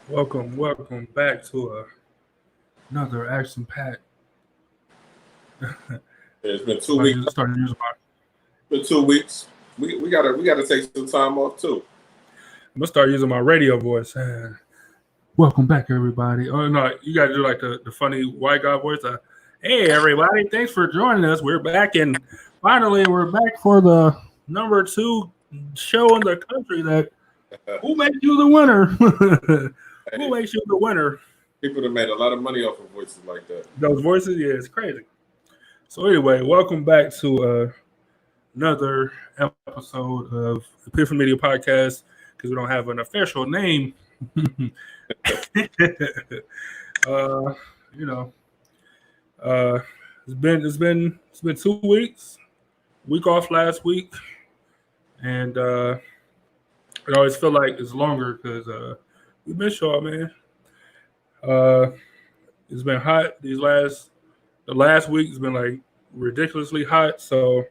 Welcome back to another action pack. It's been I'm 2 weeks. starting using my. Been 2 weeks. We gotta take some time off too. I'm gonna start using my radio voice. Welcome back, everybody. Oh no, you gotta do like the funny white guy voice. Hey, everybody! Thanks for joining us. We're back, and finally, we're back for the number two show in the country. That who makes you the winner? Who Hey, makes you the winner? people that made a lot of money off of voices like that. Those voices, yeah, it's crazy. So anyway, welcome back to another episode of Epiphany Media Podcast because we don't have an official name. uh, you know, uh, it's been 2 weeks. Week off last week, and it always feel like it's longer because we miss y'all, man. Uh, it's been hot the last week has been like ridiculously hot. So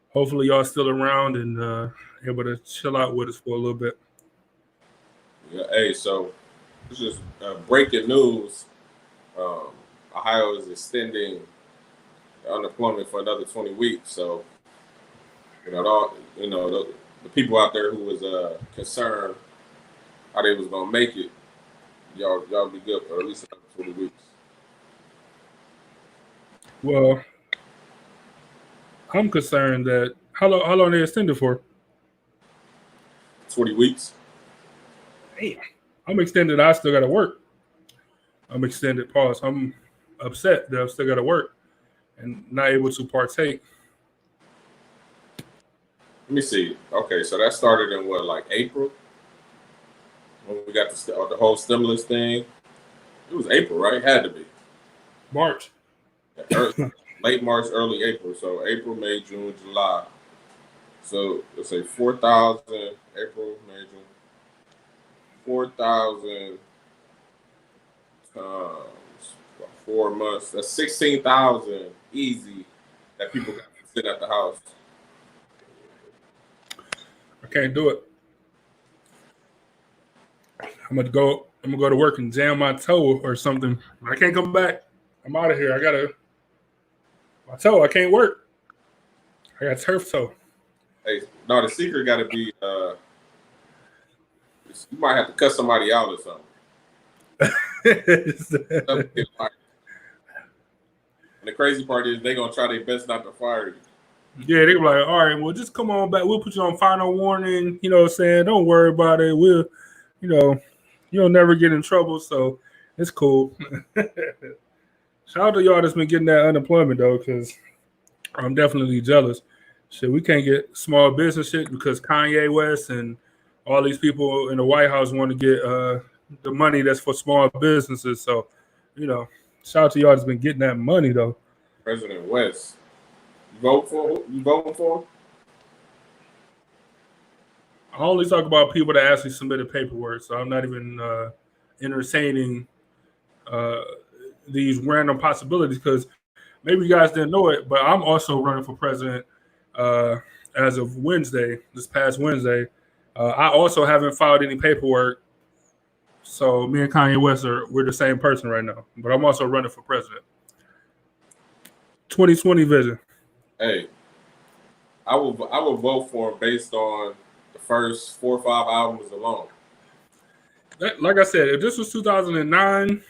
hopefully y'all still around and able to chill out with us for a little bit. Yeah. Hey, so this is breaking news. Um, Ohio is extending unemployment for another 20 weeks. So the people out there who was concerned how they was gonna make it, y'all be good for at least another 20 weeks. Well, I'm concerned that how long they extended for? 20 weeks. Damn. I'm extended. I still got to work. I'm extended. Pause. I'm upset that I still got to work and not able to partake. Let me see. Okay, so that started in what, like April, when we got the whole stimulus thing. It was April, right? It had to be. March. Late March, early April. So April, May, June, July. So let's say 4,000 April, May, June. 4,000 times 4 months. That's 16,000 easy that people got to sit at the house. I can't do it. I'm gonna go to work and jam my toe or something. I can't come back. I'm out of here. My toe. I can't work. I got turf toe. Hey, no, the secret got to be you might have to cut somebody out or something. And the crazy part is they gonna try their best not to fire you. Yeah, they were like, all right, well, just come on back. We'll put you on final warning. You know what I'm saying? Don't worry about it. You know, you'll never get in trouble. So it's cool. Shout out to y'all that's been getting that unemployment, though, because I'm definitely jealous. Shit, we can't get small business shit because Kanye West and all these people in the White House want to get the money that's for small businesses. So, shout out to y'all that's been getting that money, though. President West, you vote for who? You voting for him? I only talk about people that actually submitted paperwork, so I'm not even entertaining uh, these random possibilities because maybe you guys didn't know it, but I'm also running for president uh, as of Wednesday, this past Wednesday. I also haven't filed any paperwork, so me and Kanye West we're the same person right now. But I'm also running for president. 2020 vision. Hey, I will vote for him based on the first 4 or 5 albums alone. Like I said, if this was 2009,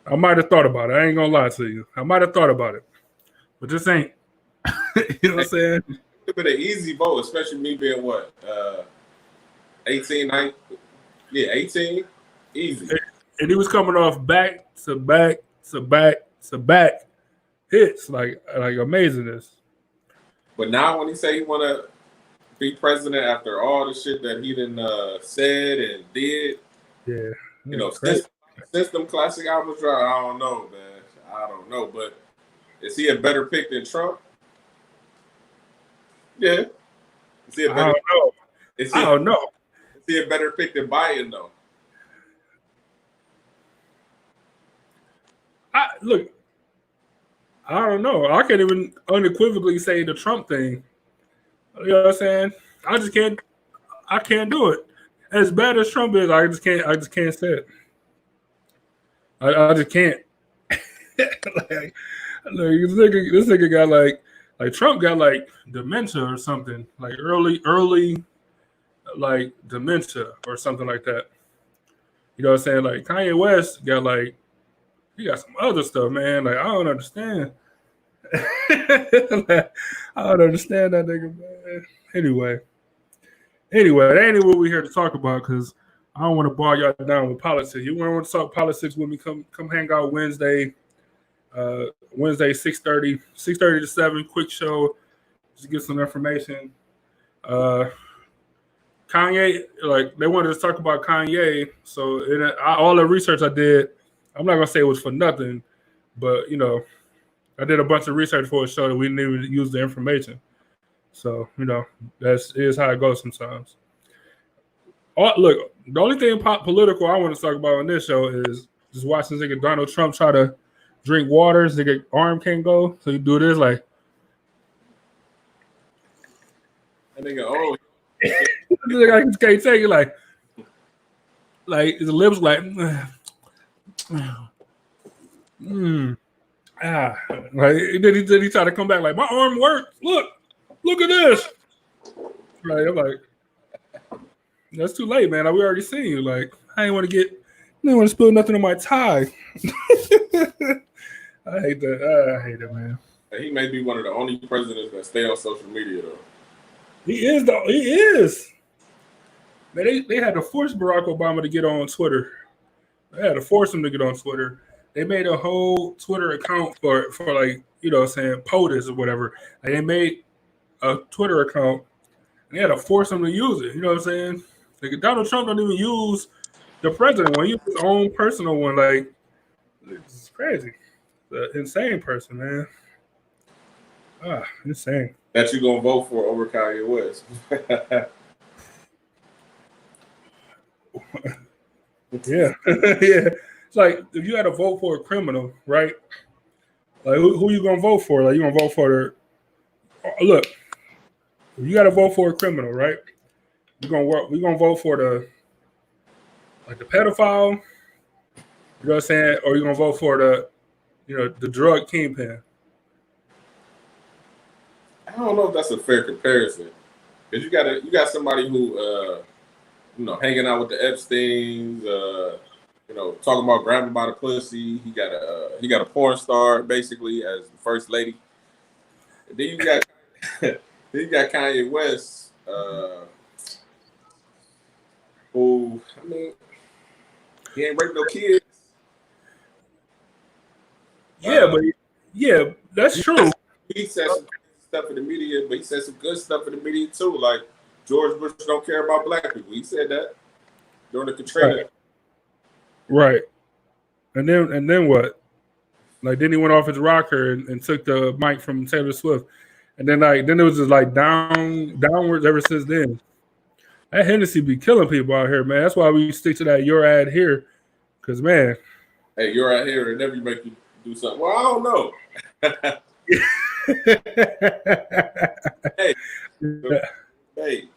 I might have thought about it. I ain't gonna lie to you. I might have thought about it, but this ain't. You know what I'm saying? It's been an easy vote, especially me being what 18, 19, yeah, 18, easy. And he was coming off back to back to back to back hits, like amazingness. But now when he say he want to be president after all the shit that he done said and did, Yeah, since them classic albums dropped, I don't know, man. I don't know, but is he a better pick than Trump? Yeah. Is he a better? I don't know. I don't know. Is he a better pick than Biden though? Look, I don't know. I can't even unequivocally say the Trump thing. You know what I'm saying? I just can't. I can't do it. as bad as Trump is, I just can't say it. I just can't. like, this nigga got like Trump got like dementia or something, like early like dementia or something like that. You know what I'm saying? Like Kanye West got like he got some other stuff, man. Like I don't understand. Like, I don't understand that nigga, man. Anyway, that ain't what we're here to talk about because I don't want to bog y'all down with politics. You want to talk politics with me? Come hang out Wednesday. Wednesday 6:30 to 7. Quick show. Just get some information. Kanye, like they wanted to talk about Kanye. So all the research I did, I'm not gonna say it was for nothing, but you know, I did a bunch of research for a show that we didn't even use the information. So, you know, that's how it goes sometimes. Look, the only thing political I want to talk about on this show is just watching nigga Donald Trump try to drink water. His nigga arm can't go. So you do this like. That nigga, oh. I can't take it like his lips like. Like then he tried to come back like my arm works. Look at this. Right, I'm like, that's too late, man. We already seen you. Like, I didn't want to spill nothing on my tie. I hate that. I hate it, man. He may be one of the only presidents that stay on social media, though. He is, though. He is. Man, they had to force Barack Obama to get on Twitter. They had to force him to get on Twitter. They made a whole Twitter account for like, you know what I'm saying, POTUS or whatever. And they made a Twitter account. And they had to force him to use it. You know what I'm saying? Like Donald Trump don't even use the president one. He uses his own personal one. Like, it's crazy. The insane person, man. Insane. That you gonna vote for over Kanye West? Yeah, yeah. It's like if you had to vote for a criminal, right? Like who you gonna vote for? Like you gonna vote for the? Look, if you got to vote for a criminal, right? We're gonna vote for the pedophile. You know what I'm saying? Or you gonna vote for the drug kingpin? I don't know if that's a fair comparison because you got somebody who hanging out with the Epsteins, talking about grabbing by the pussy. He got a porn star basically as the first lady. And then you got Kanye West, who he ain't raped no kids. Yeah, that's true. He said some stuff in the media, but he said some good stuff in the media too. Like George Bush don't care about black people. He said that during the Katrina. Right. And then what? Like then he went off his rocker and took the mic from Taylor Swift. And then it was just like downwards ever since then. That Hennessy be killing people out here, man. That's why we stick to that your ad here. Cause man. Hey, you're out here and never make you do something. Well, I don't know. Hey.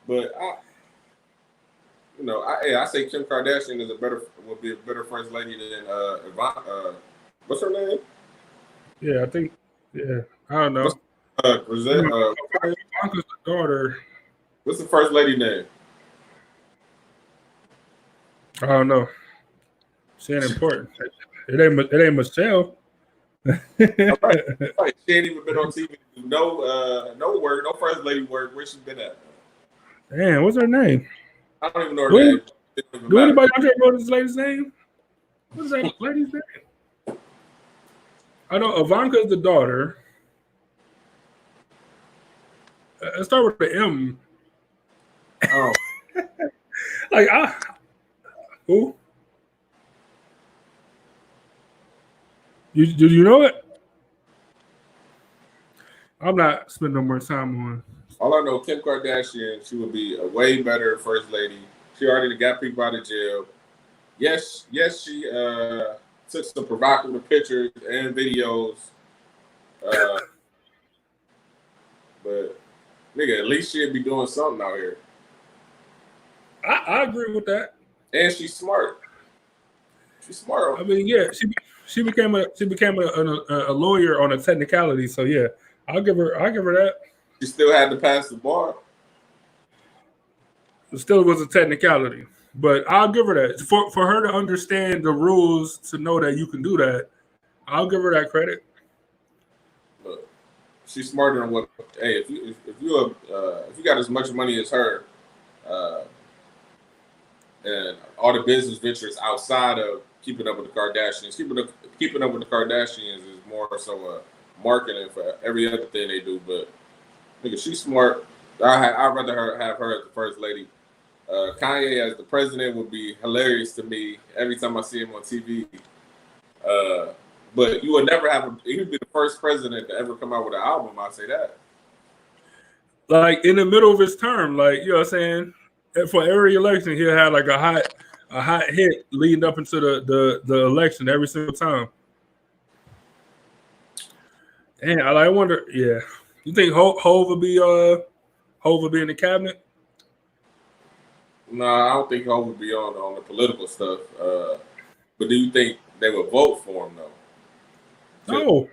But I say Kim Kardashian would be a better first lady than Ivanka. What's her name? Yeah, I think. Yeah, I don't know. Ivanka's the daughter. What's the first lady name? I don't know. She ain't important. It ain't Michelle. Right. She ain't even been on TV. No work, no first lady work. Where she been at? Damn, what's her name? I don't even know her name. Do anybody out there know this lady's name? What is that lady's name? I know Ivanka's the daughter. Let's start with the M. Oh. Who? Did you know it? I'm not spending no more time on. All I know, Kim Kardashian, she would be a way better first lady. She already got people out of jail. Yes, she took some provocative pictures and videos. But nigga, at least she'd be doing something out here. I agree with that. And she's smart. She's smart. I mean, yeah, she became a lawyer on a technicality. So yeah, I'll give her that. She still had to pass the bar. It still was a technicality, but I'll give her that. For her to understand the rules, to know that you can do that, I'll give her that credit. But she's smarter than what. Hey, if you got as much money as her, and all the business ventures outside of keeping up with the Kardashians, keeping up with the Kardashians is more so marketing for every other thing they do. But nigga, she's smart. I'd rather have her as the first lady. Kanye as the president would be hilarious to me every time I see him on TV. But you would never have he would be the first president to ever come out with an album. I'll say that. Like in the middle of his term, like, you know what I'm saying? For every election, he'll have like a hot hit leading up into the election every single time. And I wonder, yeah. You think Hov will be in the cabinet? No, I don't think Hov would be on the political stuff. But do you think they would vote for him though? No.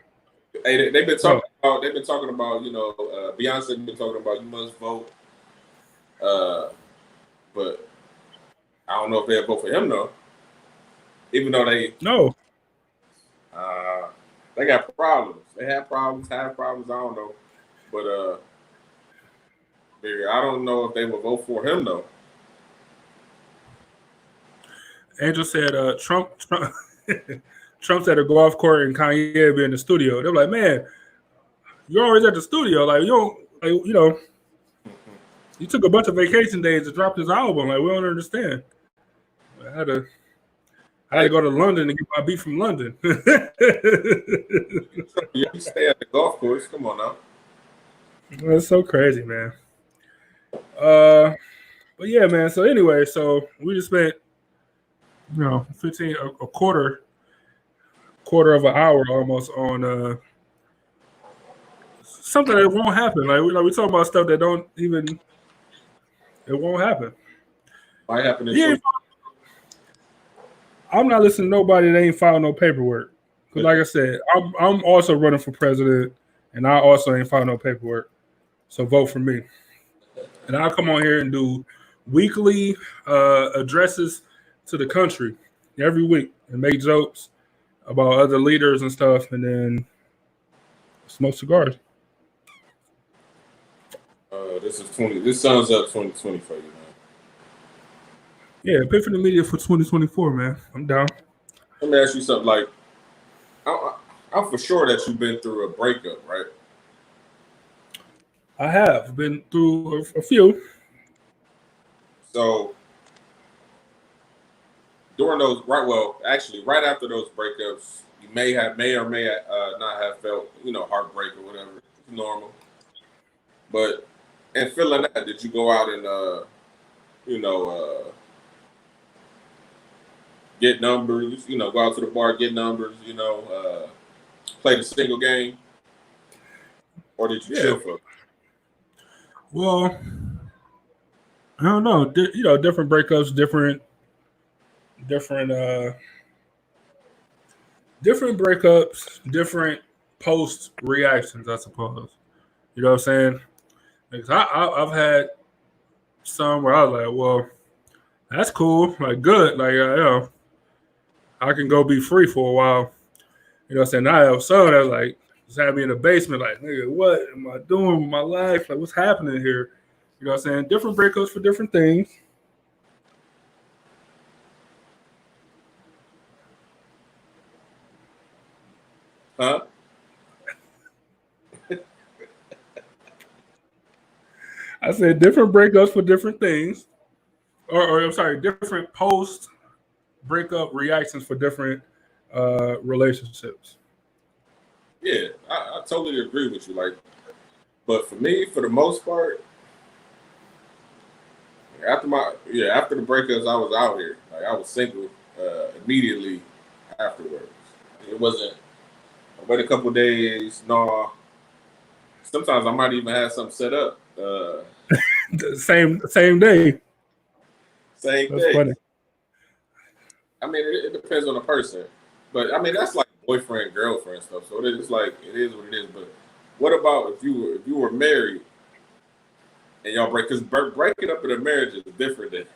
Hey, they've been talking about. They've been talking about. You know, Beyonce been talking about you must vote. But I don't know if they'll vote for him though. Even though they got problems. They have problems. Have problems. I don't know. But I don't know if they will vote for him though. Angel said Trump's at a golf court and Kanye be in the studio. They're like, man, you're always at the studio. Like, you don't, like, you know, you took a bunch of vacation days to drop this album. Like, we don't understand. I had to go to London to get my beat from London. You stay at the golf course. Come on now. That's so crazy, man. But yeah, man. So anyway, so we just spent, you know, a quarter of an hour almost on something that won't happen. Like we talking about stuff that don't even, it won't happen. Might happen. I'm not listening to nobody that ain't filed no paperwork. Because like I said, I'm also running for president, and I also ain't filed no paperwork. So vote for me. And I'll come on here and do weekly addresses to the country every week and make jokes about other leaders and stuff, and then smoke cigars. This sums up 2020 for you, man. Yeah, Epiphany Media for 2024, man. I'm down. Let me ask you something. Like, I'm for sure that you've been through a breakup, right? I have been through a few. So during those, right after those breakups, you may or may not have felt, you know, heartbreak or whatever. It's normal. But and feeling that, did you go out and get numbers? You know, go out to the bar, get numbers. You know, play the single game, or did you chill for? Well, I don't know. You know, different breakups, different breakups, different post reactions, I suppose. You know what I'm saying? Because I've had some where I was like, well, that's cool, like good, like you know, I can go be free for a while. You know what I'm saying? Now I have some that's like just had me in the basement, like, nigga, what am I doing with my life? Like, what's happening here? You know what I'm saying? Different breakups for different things. Huh? I said different breakups for different things. Or I'm sorry, different post breakup reactions for different relationships. Yeah, I totally agree with you. Like, but for me, for the most part, after the breakups, I was out here. Like, I was single immediately afterwards. It wasn't. I wait a couple days. No, sometimes I might even have something set up. Same day. Same That's thing. funny. I mean, it depends on the person, but I mean that's like boyfriend girlfriend stuff. So it's like it is what it is. But what about if you were married and y'all break? Because breaking up in a marriage is different than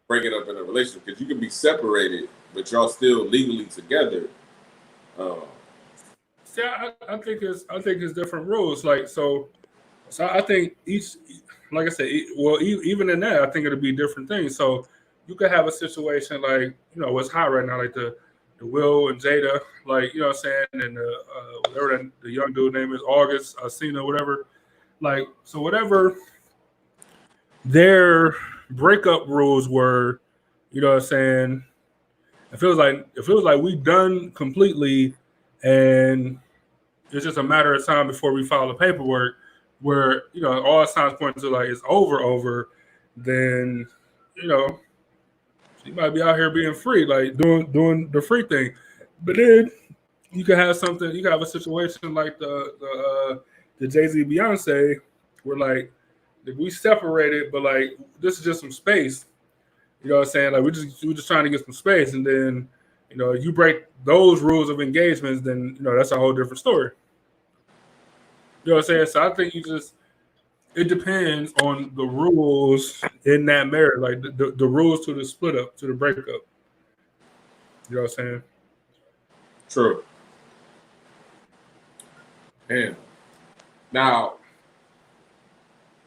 breaking up in a relationship. Because you can be separated, but y'all still legally together. Um, See, I think it's different rules. Like so I think each, like I said, even in that, I think it'll be different things. So you could have a situation like what's hot right now, like the Will and Jada, like what I'm saying, and whatever the young dude name is, August, Cena, whatever. Like so, whatever their breakup rules were, what I'm saying. It feels like we done completely, and it's just a matter of time before we file the paperwork. Where all signs point to like it's over, then she might be out here being free, like doing the free thing. But then you could have something. You could have a situation like the Jay-Z Beyonce, where like we separated, but like this is just some space. You know what I'm saying? Like we're just trying to get some space, and then you break those rules of engagements, then that's a whole different story. You know what I'm saying? So I think it depends on the rules in that marriage, like the rules to the split up, to the breakup. You know what I'm saying? True. And now,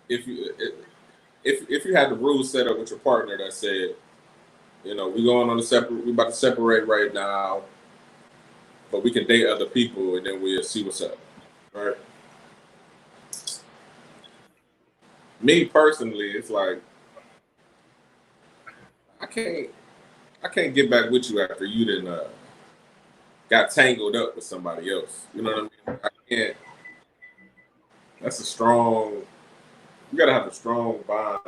if you had the rules set up with your partner that said, we about to separate right now, but we can date other people and then we'll see what's up, right? Me personally, it's like I can't get back with you after you didn't got tangled up with somebody else. You know what I mean? I can't. That's a strong. You gotta have a strong bond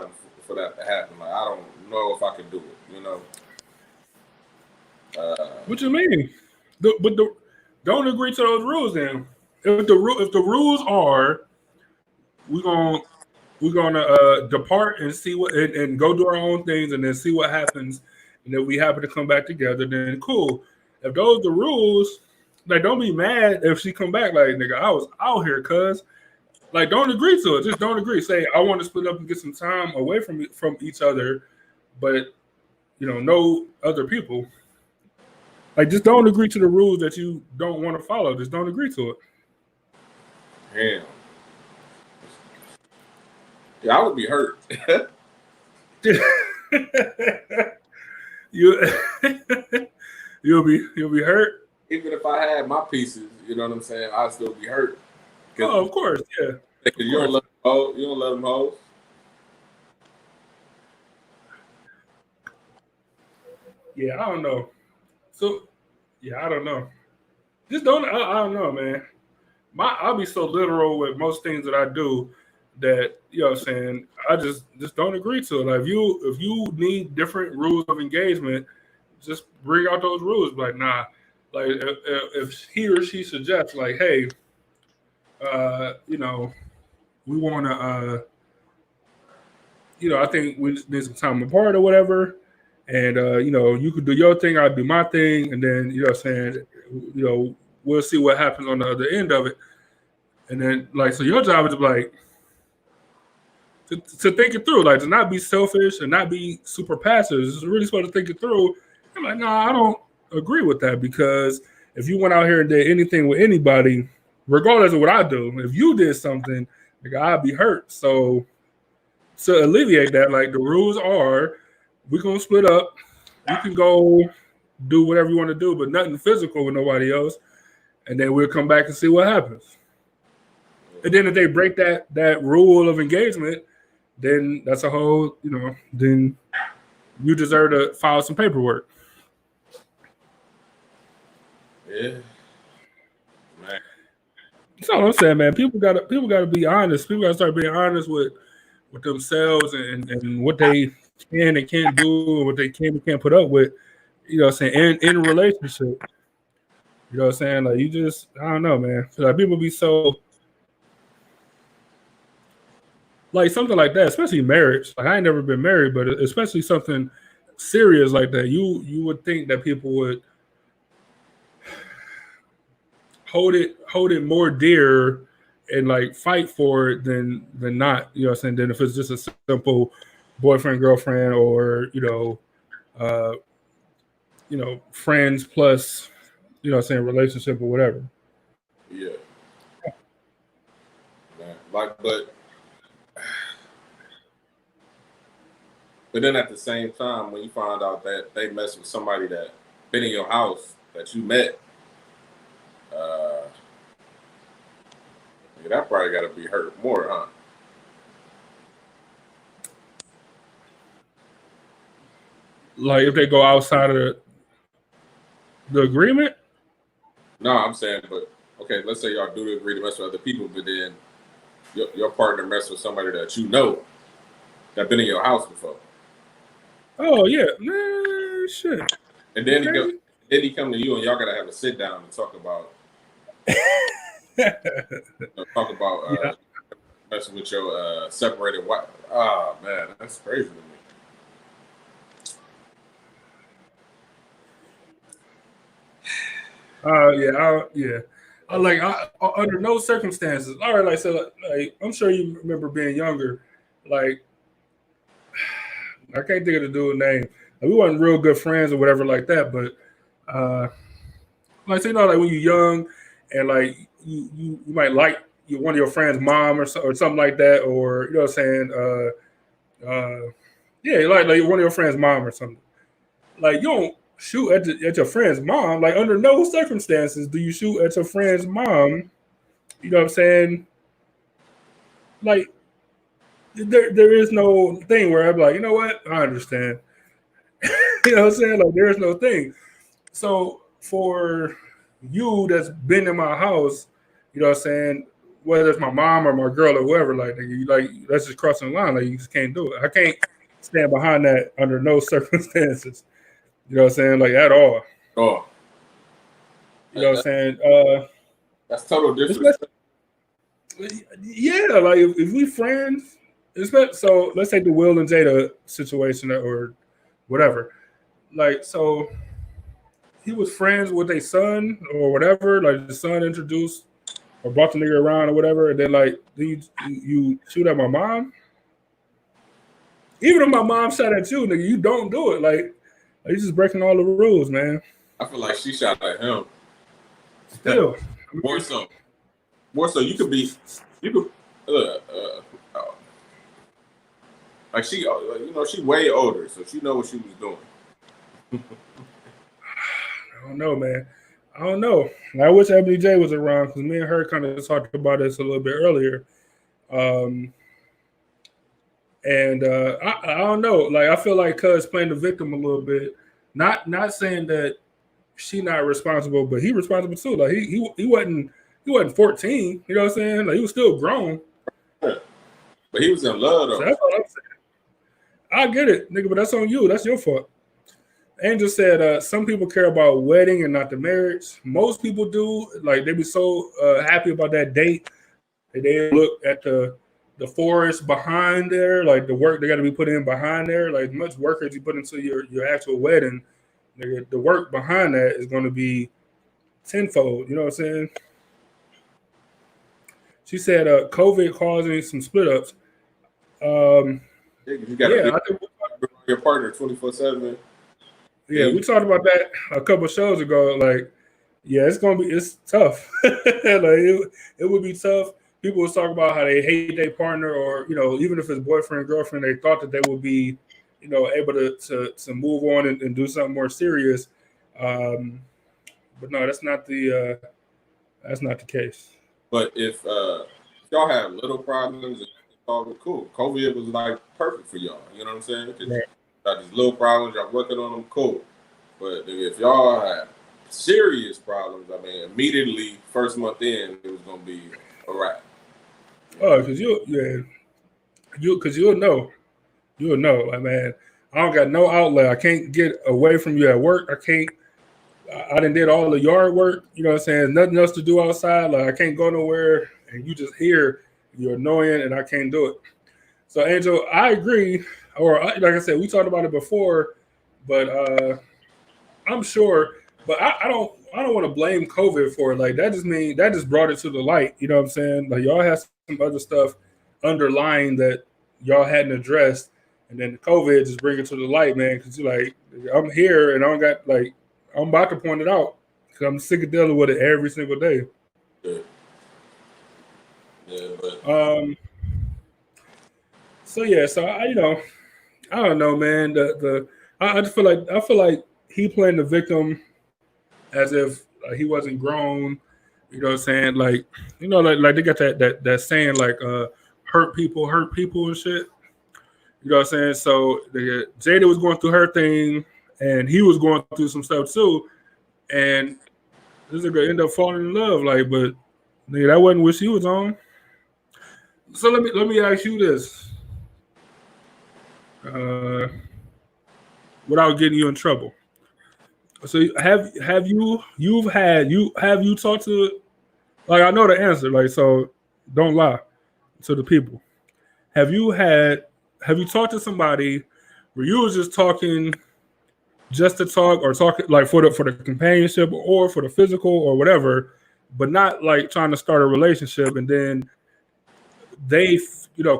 for that to happen. Like I don't know if I can do it. What you mean? Don't agree to those rules then. If the rules are we're gonna depart and see what and go do our own things and then see what happens, and then we happen to come back together, then cool. If those the rules, like don't be mad if she come back like nigga, I was out here, cuz like don't agree to it. Just don't agree. Say I want to split up and get some time away from each other, but no other people. Like just don't agree to the rules that you don't want to follow. Just don't agree to it. Damn. Yeah, I would be hurt. You'll be hurt. Even if I had my pieces, you know what I'm saying, I'd still be hurt. Oh, of course, yeah. Because you don't let them hoes. Yeah, I don't know. So, yeah, I don't know. Just don't. I don't know, man. I'll be so literal with most things that I do that what I'm saying. I just don't agree to it. Like if you need different rules of engagement, just bring out those rules. Like nah, like if he or she suggests like, hey, we want to, I think we just need some time apart or whatever. And you could do your thing, I'll do my thing, and then what I'm saying, we'll see what happens on the other end of it. And then like so your job is like to think it through, like to not be selfish and not be super passive. It's really supposed to think it through. I'm like, nah, I don't agree with that because if you went out here and did anything with anybody, regardless of what I do, if you did something, like I'd be hurt. So to alleviate that, like the rules are, we're gonna split up. You can go do whatever you want to do, but nothing physical with nobody else. And then we'll come back and see what happens. And then if they break that rule of engagement, then that's a whole, then you deserve to file some paperwork. Yeah. Man. That's all I'm saying, man. People gotta be honest. People gotta start being honest with themselves and what they can and can't do, and what they can and can't put up with. What I'm saying, in a relationship. You know what I'm saying? Like I don't know, man. Like people be so like something like that, especially marriage. Like I ain't never been married, but especially something serious like that, you would think that people would hold it more dear and like fight for it than not. You know what I'm saying? Than if it's just a simple boyfriend girlfriend or uh, friends plus relationship or whatever. Yeah, man. Like, but then at the same time, when you find out that they mess with somebody that been in your house that you met, yeah, that probably got to be hurt more, huh? Like if they go outside of the agreement. No, I'm saying, but okay, let's say y'all do agree to mess with other people, but then your partner mess with somebody that you know that been in your house before. Oh yeah, man, shit. And then he come to you and y'all gotta have a sit down and talk about Yeah. messing with your separated wife. Ah, man, that's crazy to me. Yeah. Under no circumstances. All right, like I'm sure you remember being younger. Like I can't think of the dude's name. Like, we weren't real good friends or whatever like that, but like like when you're young and like you might like one of your friends' mom or something like that, or you know what I'm saying. Yeah, like one of your friends' mom or something. Like you don't shoot at your friend's mom. Like under no circumstances do you shoot at your friend's mom. You know what I'm saying? Like there is no thing where I'm like, you know what? I understand. You know what I'm saying? Like there is no thing. So for you that's been in my house, you know what I'm saying? Whether it's my mom or my girl or whoever, like that's just crossing the line. Like you just can't do it. I can't stand behind that under no circumstances. You know what I'm saying? Like at all. Oh, You know what I'm saying? That's total difference. Yeah, like if we friends, so let's take the Will and Jada situation or whatever. Like, so he was friends with a son or whatever. Like the son introduced or brought the nigga around or whatever, and then like you shoot at my mom. Even if my mom shot at you, nigga, you don't do it. Like you just breaking all the rules, man. I feel like she shot at him. Still, more so. You could like she, she way older, so she know what she was doing. I don't know, man. I don't know. I wish Ebony J was around because me and her kind of talked about this a little bit earlier. And I don't know. Like I feel like Cuz playing the victim a little bit. Not saying that she not responsible, but he responsible too. Like he wasn't 14. You know what I'm saying? Like he was still grown. Yeah. But he was in love though. So that's what I'm saying. I get it, nigga, but that's on you. That's your fault. Angel said, some people care about wedding and not the marriage. Most people do. Like they be so happy about that date that they look at the forest behind there, like the work they got to be put in behind there. Like much work as you put into your actual wedding, nigga, the work behind that is going to be tenfold. You know what I'm saying? She said, COVID causing some split ups. You got to be your partner 24/7. Yeah, we talked about that a couple of shows ago. Like, yeah, it's tough. Like it would be tough. People was talking about how they hate their partner, or even if it's boyfriend girlfriend, they thought that they would be, able to move on and do something more serious. But no, that's not the case. But if y'all have little problems, it's all cool. COVID was like perfect for y'all. You know what I'm saying? Right. Got these little problems, y'all working on them, cool. But if y'all have serious problems, I mean, immediately first month in, it was gonna be a wrap. Oh, because you'll know. You'll know. Like, man, I don't got no outlet. I can't get away from you at work. I done did all the yard work. You know what I'm saying? Nothing else to do outside. Like I can't go nowhere, and you just here. You're annoying, and I can't do it. So Angel, I agree. Or like I said, we talked about it before, but I'm sure. But I don't want to blame COVID for it. Like that just brought it to the light. You know what I'm saying? Like y'all have some other stuff underlying that y'all hadn't addressed, and then COVID just bring it to the light, man. Because you're like, I'm here and I don't got like I'm about to point it out because I'm sick of dealing with it every single day. Yeah. Yeah, but So yeah, so I don't know, man. I just feel like he playing the victim as if he wasn't grown. You know what I'm saying? Like like they got that saying like hurt people and shit. You know what I'm saying? So Jada was going through her thing, and he was going through some stuff too, and this nigga end up falling in love. Like, but nigga, that wasn't what she was on. So let me ask you this, without getting you in trouble. So have you talked to, like, I know the answer, like, so don't lie to the people. Have you talked to somebody where you was just talking just to talk, or talking like for the companionship or for the physical or whatever, but not like trying to start a relationship, and then they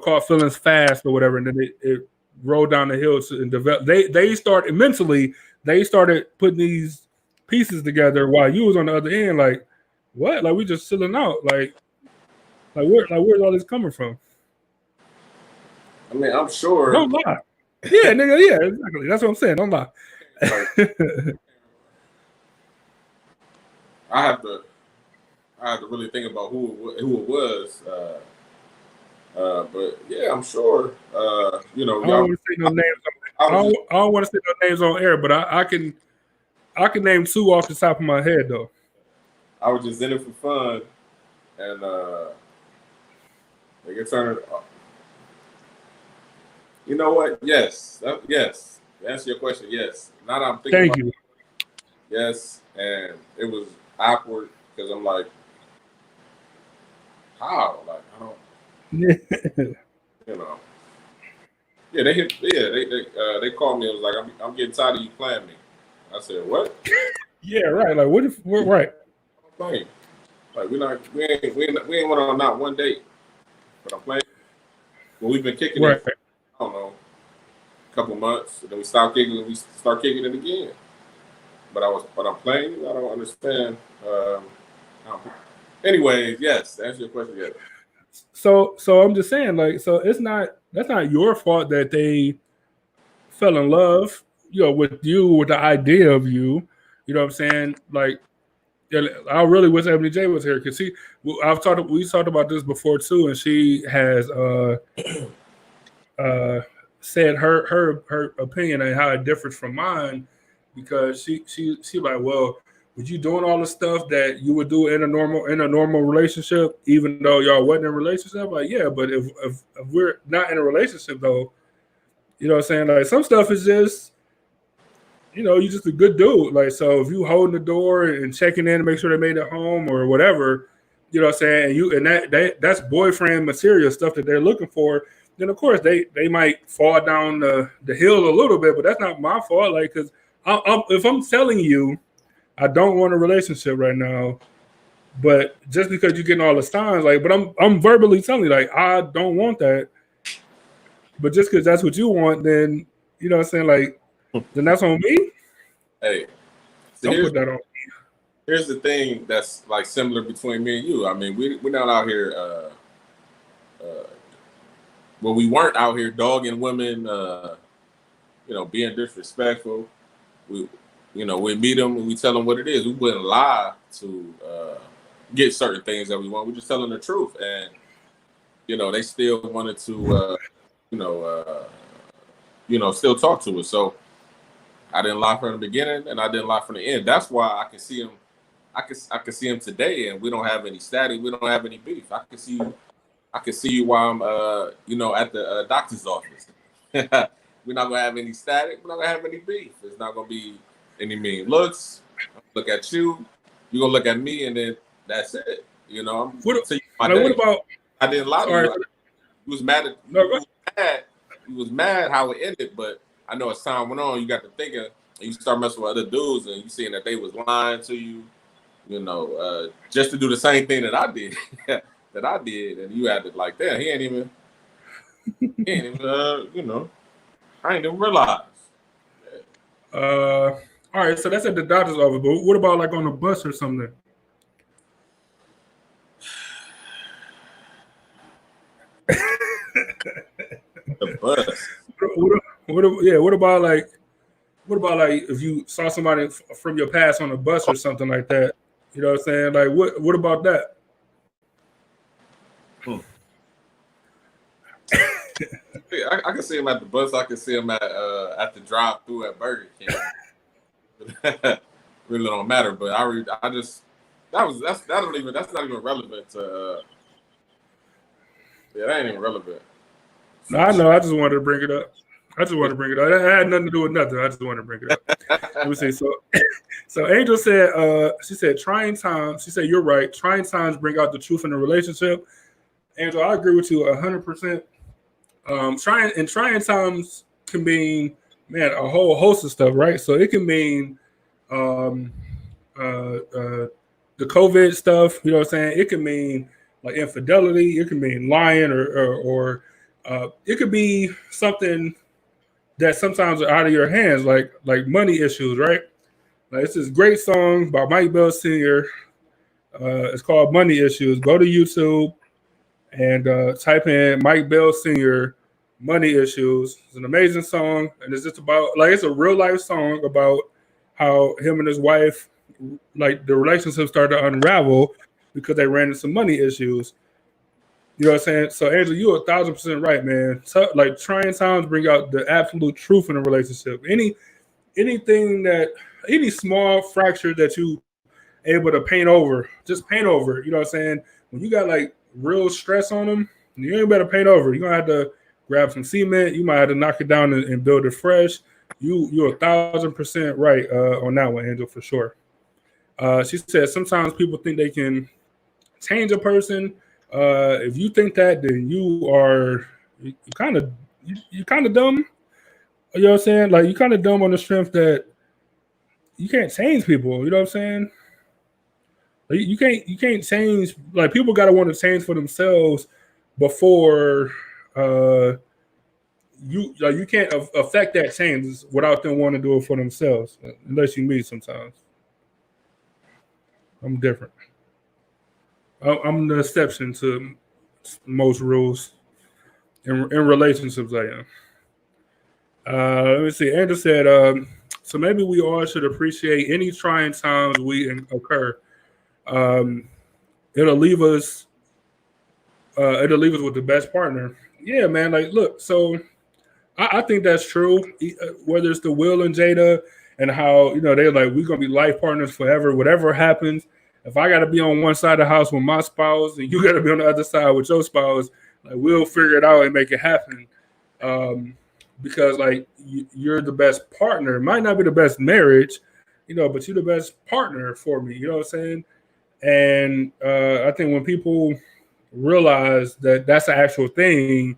caught feelings fast or whatever, and then it rolled down the hill and develop. They started mentally. They started putting these pieces together while you was on the other end. Like, what? Like, we just chilling out. Where's all this coming from? I mean, I'm sure. Don't lie. Yeah, nigga. Yeah, exactly. That's what I'm saying. Don't lie. I have to really think about who it was. But yeah, I'm sure. I don't want to say no names. I don't want to say no names on air, but I can name two off the top of my head though. I was just in it for fun, and they get turned. You know what? Yes, yes. To answer your question, yes. Now that I'm thinking. Thank you. Yes, and it was awkward because I'm like, how? Like, I don't. Yeah, they called me. It was like, I'm getting tired of you playing me. I said, what? Yeah, right. Like, what if we're right? I'm playing. Like, we ain't went on not one date, but I'm playing. Well, we've been kicking it. I don't know, a couple months, and then we stopped kicking it. We start kicking it again. But I'm playing. I don't understand. Anyways, yes. To answer your question, yes. So I'm just saying, like, so that's not your fault that they fell in love, with the idea of you. You know what I'm saying? Like, I really wish Ebony J was here because we talked about this before too, and she has said her opinion and how it differs from mine, because she like, well, was you doing all the stuff that you would do in a normal relationship, even though y'all wasn't in a relationship? Like, yeah, but if we're not in a relationship though, you know what I'm saying? Like, some stuff is just, you just a good dude. Like, so if you holding the door and checking in to make sure they made it home or whatever, you know what I'm saying? And that's boyfriend material stuff that they're looking for. Then of course they might fall down the hill a little bit, but that's not my fault. Like, because if I'm telling you I don't want a relationship right now, but just because you're getting all the signs, like, but I'm verbally telling you, like, I don't want that. But just because that's what you want, then, you know what I'm saying, like, then that's on me. Hey, so don't put that on me. Here's the thing that's like similar between me and you. I mean, we're not out here. Well, we weren't out here dogging women, being disrespectful. We meet them and we tell them what it is. We wouldn't lie to get certain things that we want. We're just telling the truth. And, they still wanted to, still talk to us. So I didn't lie from the beginning and I didn't lie from the end. That's why I can see him. I can see him today, and we don't have any static. We don't have any beef. I can see you while I'm, at the doctor's office. We're not gonna have any static. We're not gonna have any beef. It's not gonna be any mean looks. Look at you. You're gonna look at me, and then that's it. I'm what about? I didn't lie to you. You was mad at mad how it ended, but I know as time went on, you got to thinking, and you start messing with other dudes, and you seeing that they was lying to you, just to do the same thing that I did, and you had to like, damn, he ain't even, I ain't even realize. All right, so that's at the doctor's office, but what about like on a bus or something? The bus. What about like if you saw somebody from your past on a bus or something like that? You know what I'm saying? Like what about that? I can see him at the bus. I can see him at the drive-through at Burger King. Really don't matter. But that's not even relevant to. That ain't even relevant. No, I know. I just wanted to bring it up. It had nothing to do with nothing. I just wanted to bring it up. Let me see. So Angel said, she said, trying times. She said, you're right. Trying times bring out the truth in a relationship. Angel, I agree with you 100%. Trying times can mean, man, a whole host of stuff, right? So it can mean the COVID stuff, you know what I'm saying? It can mean like infidelity, it can mean lying, or it could be something that sometimes are out of your hands, like money issues, right? Like it's this great song by Mike Bell Sr. It's called Money Issues. Go to YouTube and type in Mike Bell Sr. Money Issues. It's an amazing song, and it's just about it's a real life song about how him and his wife, like the relationship started to unravel because they ran into some money issues. You know what I'm saying? So Angela, you're 1,000% right, man. So, like trying times bring out the absolute truth in a relationship. Any small fracture that you able to paint over, just paint over. You know what I'm saying? When you got like real stress on them, you ain't better paint over. You're gonna have to grab some cement. You might have to knock it down and build it fresh. You're 1,000% right on that one, Angel, for sure. She said sometimes people think they can change a person. If you think that, then you kind of dumb. You know what I'm saying? Like you kind of dumb on the strength that you can't change people. You know what I'm saying? Like, you can't change. Like people gotta want to change for themselves before you can't affect that change without them wanting to do it for themselves. Unless you meet sometimes. I'm different. I'm the exception to most rules in relationships. I am. Let me see. Andrew said, so maybe we all should appreciate any trying times we occur. It'll leave us with the best partner. Yeah, man. Like, look, so I think that's true. Whether it's the Will and Jada and how they're like we're gonna be life partners forever, whatever happens. If I got to be on one side of the house with my spouse and you got to be on the other side with your spouse, like we'll figure it out and make it happen. Because like you're the best partner. It might not be the best marriage, but you're the best partner for me. You know what I'm saying? And I think when people realize that that's the actual thing,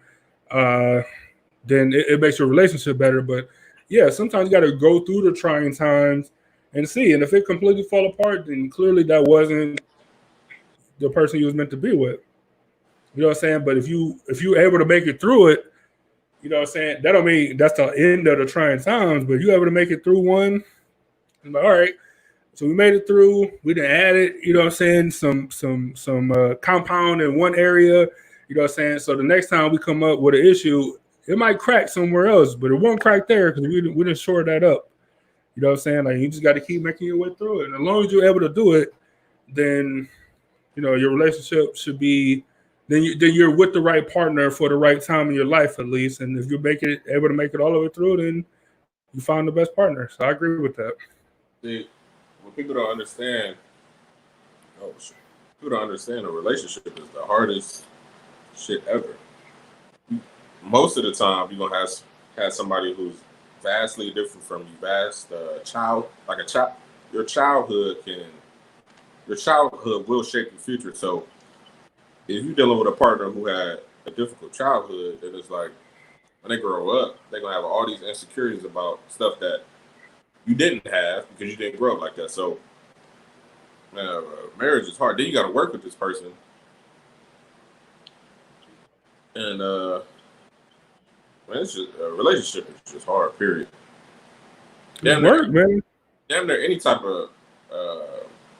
then it makes your relationship better. But yeah, sometimes you got to go through the trying times and see. And if it completely fall apart, then clearly that wasn't the person you was meant to be with. You know what I'm saying? But if you're able to make it through it, you know what I'm saying? That don't mean that's the end of the trying times, but you able to make it through one. I'm like, all right. So we made it through. We done added, you know what I'm saying, some compound in one area. You know what I'm saying? So the next time we come up with an issue, it might crack somewhere else, but it won't crack there because we didn't shore that up. You know what I'm saying? Like you just got to keep making your way through it. And as long as you're able to do it, then your relationship should be. Then you're with the right partner for the right time in your life at least. And if you're able to make it all the way through, then you find the best partner. So I agree with that. See, when people don't understand, a relationship is the hardest shit ever. Most of the time, you're gonna have somebody who's vastly different from you. Your childhood will shape your future. So if you're dealing with a partner who had a difficult childhood, then it's like when they grow up, they're gonna have all these insecurities about stuff that you didn't have because you didn't grow up like that. So, marriage is hard. Then you got to work with this person, and man, it's just a relationship is just hard. Period. Damn work, man. Damn near any type of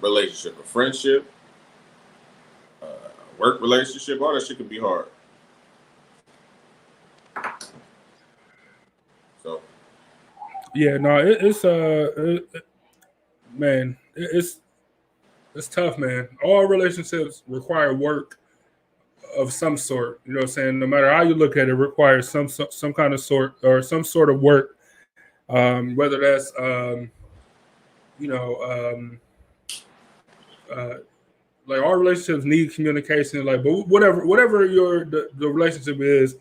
relationship, a friendship, work relationship, all that shit can be hard. So, yeah, no, it's tough, man. All relationships require work of some sort. You know what I'm saying? No matter how you look at it, requires some kind of sort or some sort of work. Whether that's like all relationships need communication, like, but whatever the relationship is,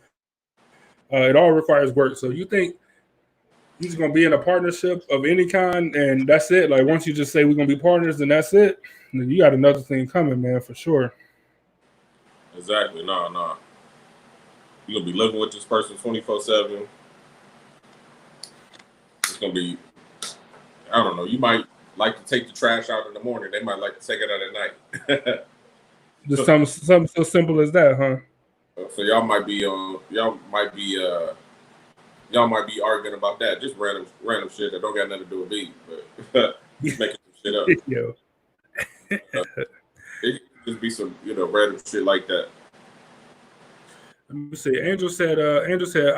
it all requires work. So you think you're just gonna be in a partnership of any kind and that's it? Like once you just say we're gonna be partners, then that's it. Then you got another thing coming, man, for sure. Exactly. No. You're gonna be living with this person 24/7. It's gonna be, I don't know. You might like to take the trash out in the morning. They might like to take it out at night. Just something so simple as that, huh? So y'all might be arguing about that. Just random shit that don't got nothing to do with me, but just making some shit up. Yo. It could just be some random shit like that. Let me see. Angel said,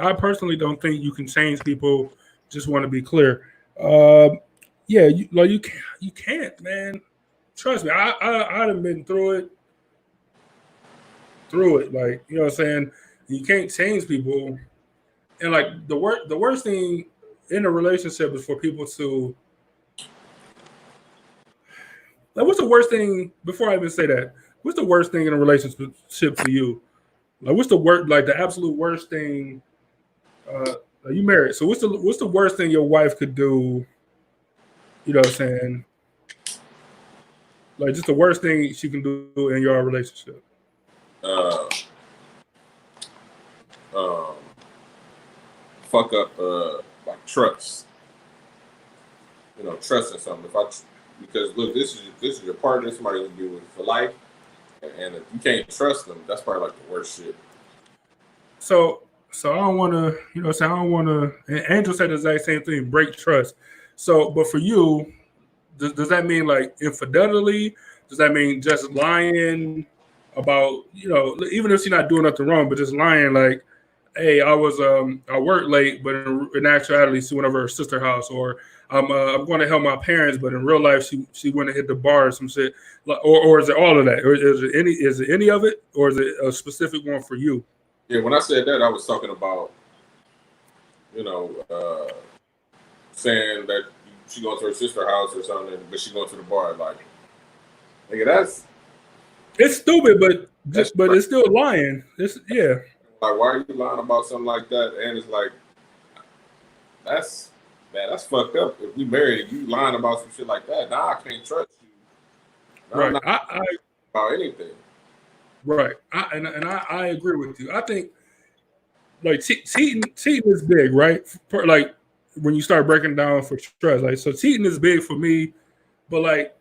I personally don't think you can change people. Just want to be clear. Yeah, you can't, man. Trust me. I've been through it. Like, you know what I'm saying? You can't change people. And like the worst thing in a relationship is for people to, like, what's the worst thing, before I even say that, what's the worst thing in a relationship to you? Like, what's the absolute worst thing? You married, so what's the worst thing your wife could do? You know what I'm saying? Like, just the worst thing she can do in your relationship. Fuck up like trust. Trust in something. Because look, this is your partner, somebody you'll be with for life, and if you can't trust them, that's probably like the worst shit. So I don't want to, you know, I don't want to. And Angel said the exact same thing: break trust. So, but for you, does that mean like infidelity? Does that mean just lying about, even if she's not doing nothing wrong, but just lying like, hey, I worked late, but in actuality, she went over her sister's house, or I'm going to help my parents, but in real life, she went and hit the bar or some shit, or is it all of that, or is it any of it, or is it a specific one for you? Yeah, when I said that, I was talking about, saying that she going to her sister's house or something, but she going to the bar. Like, nigga, it's stupid, but it's still lying. Yeah. Like, why are you lying about something like that? And it's like, that's fucked up. If we married, you lying about some shit like that. Now I can't trust you. Now right. I'm not about anything. Right. I agree with you. I think like cheating is big, right? Like when you start breaking down for trust, like, so cheating is big for me, but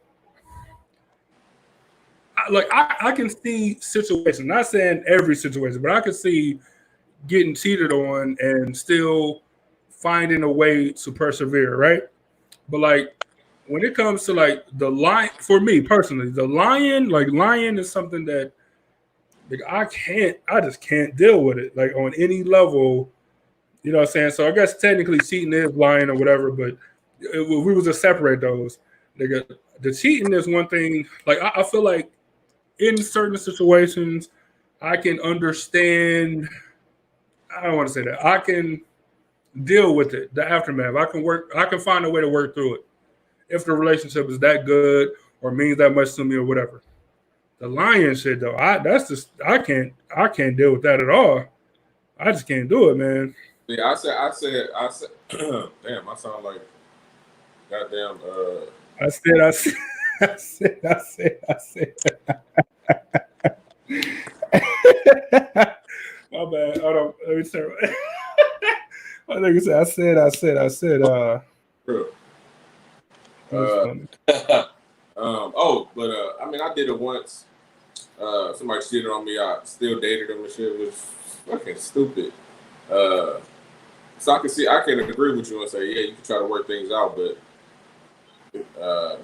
I can see situations, not saying every situation, but I can see getting cheated on and still finding a way to persevere, right? But like when it comes to like the lying, for me personally, lying is something that like I just can't deal with it, like on any level, you know what I'm saying? So I guess technically cheating is lying or whatever, but we was to separate those. Like, the cheating is one thing. Like I feel like in certain situations, I can understand. I don't want to say that. I can deal with it, the aftermath. I can find a way to work through it if the relationship is that good or means that much to me or whatever. The lying shit though, I can't deal with that at all. I just can't do it, man. Yeah, I said, damn, I sound like goddamn. I said. My bad. Hold on. Let me turn. I think I said. True. It was funny. I mean, I did it once. Somebody cheated on me. I still dated him and shit. It was fucking stupid. So I can agree with you and say, yeah, you can try to work things out, but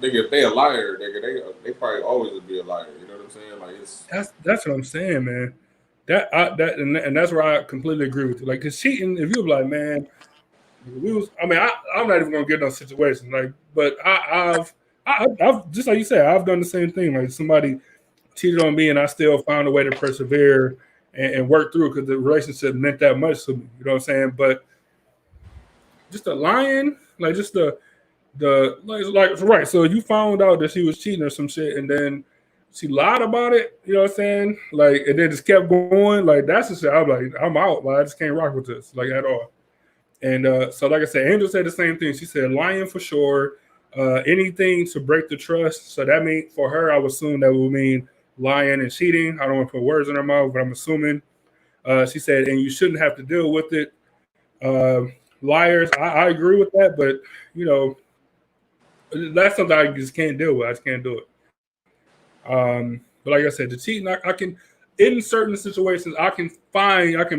nigga, if they a liar, nigga, they probably always would be a liar. You know what I'm saying? Like That's what I'm saying, man. And that's where I completely agree with you. Like, cause cheating, if you be like, man, I'm not even gonna get no situation. Like, but I've just like you said, I've done the same thing. Like somebody cheated on me, and I still found a way to persevere and work through it because the relationship meant that much to me. You know what I'm saying? But just the lying, like just the like right. So you found out that she was cheating or some shit, and then she lied about it. You know what I'm saying? Like, and then just kept going. Like that's the shit. I'm like, I'm out. Like I just can't rock with this, like at all. And so, like I said, Angel said the same thing. She said lying for sure. Anything to break the trust. So that means for her, I would assume that would mean lying and cheating. I don't want to put words in her mouth, but I'm assuming. She said, and you shouldn't have to deal with it. Liars, I agree with that, but you know, that's something I just can't deal with. I just can't do it. But like I said, the cheating, I can, in certain situations, I can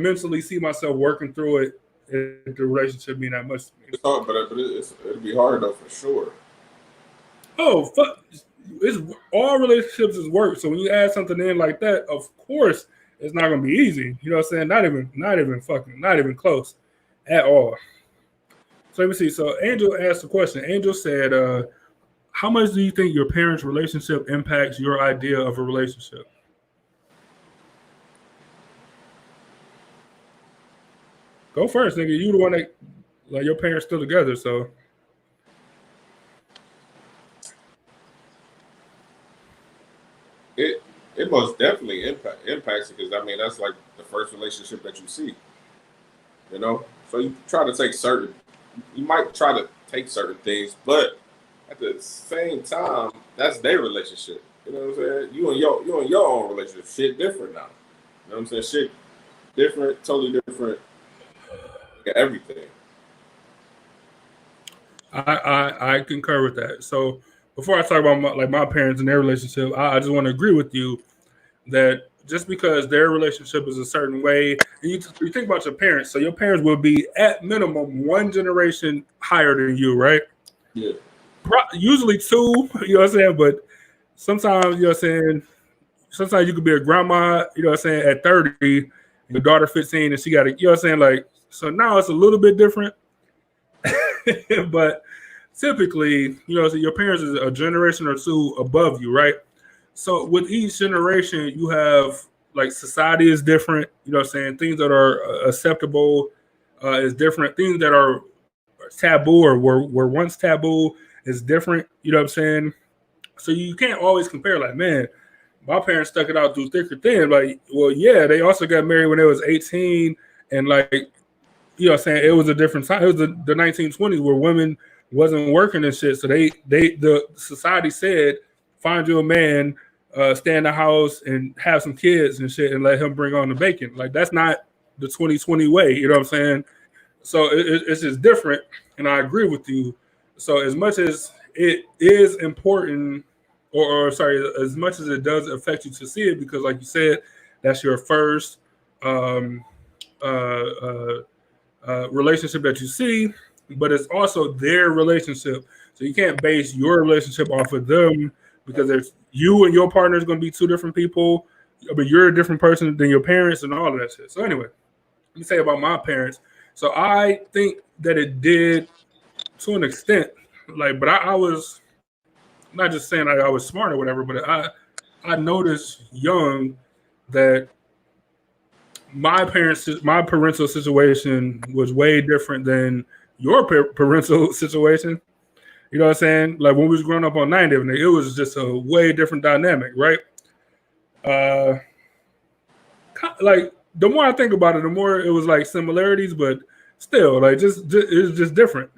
mentally see myself working through it if the relationship mean that much to me. It's hard, but it'll be hard though for sure. Oh, fuck. It's all relationships is work. So when you add something in like that, of course, it's not gonna be easy. You know what I'm saying? Not even close at all. So let me see. So Angel asked a question. Angel said, how much do you think your parents' relationship impacts your idea of a relationship? Go first, nigga. You the one that, like, your parents still together, so. It most definitely impacts it because I mean that's like the first relationship that you see, you know. So you might try to take certain things, but at the same time, that's their relationship. You know what I'm saying? You and your own relationship, shit different now. You know what I'm saying? Shit different, totally different. Everything. I concur with that. So before I talk about my parents and their relationship, I just want to agree with you that just because their relationship is a certain way, and you think about your parents, so your parents will be at minimum one generation higher than you, right? Yeah. Usually two, you know what I'm saying? But sometimes, you know what I'm saying, sometimes you could be a grandma, you know what I'm saying, at 30, your daughter 15, and she got a, you know what I'm saying, like, so now it's a little bit different. But typically, you know, so your parents is a generation or two above you, right? So with each generation, you have like society is different, you know what I'm saying? Things that are acceptable is different. Things that are taboo or were once taboo is different, you know what I'm saying? So you can't always compare, like, man, my parents stuck it out through thick or thin. Like, well, yeah, they also got married when they was 18, and like, you know what I'm saying, it was a different time. It was the 1920s where women wasn't working and shit. So the society said, find you a man, stay in the house and have some kids and shit and let him bring on the bacon. Like, that's not the 2020 way, you know what I'm saying? So it's just different, and I agree with you. So as much as it is important, or sorry, as much as it does affect you to see it, because like you said, that's your first um, uh, uh, relationship that you see, but it's also their relationship. So you can't base your relationship off of them because there's you and your partner is going to be two different people, but you're a different person than your parents and all of that shit. So anyway, let me say about my parents. So I think that it did to an extent, like, but I was not just saying I was smart or whatever, but I noticed young that my parental situation was way different than your parental situation. You know what I'm saying? Like when we was growing up on 90, it was just a way different dynamic, right? Like the more I think about it, the more it was like similarities, but still, like just it's just different.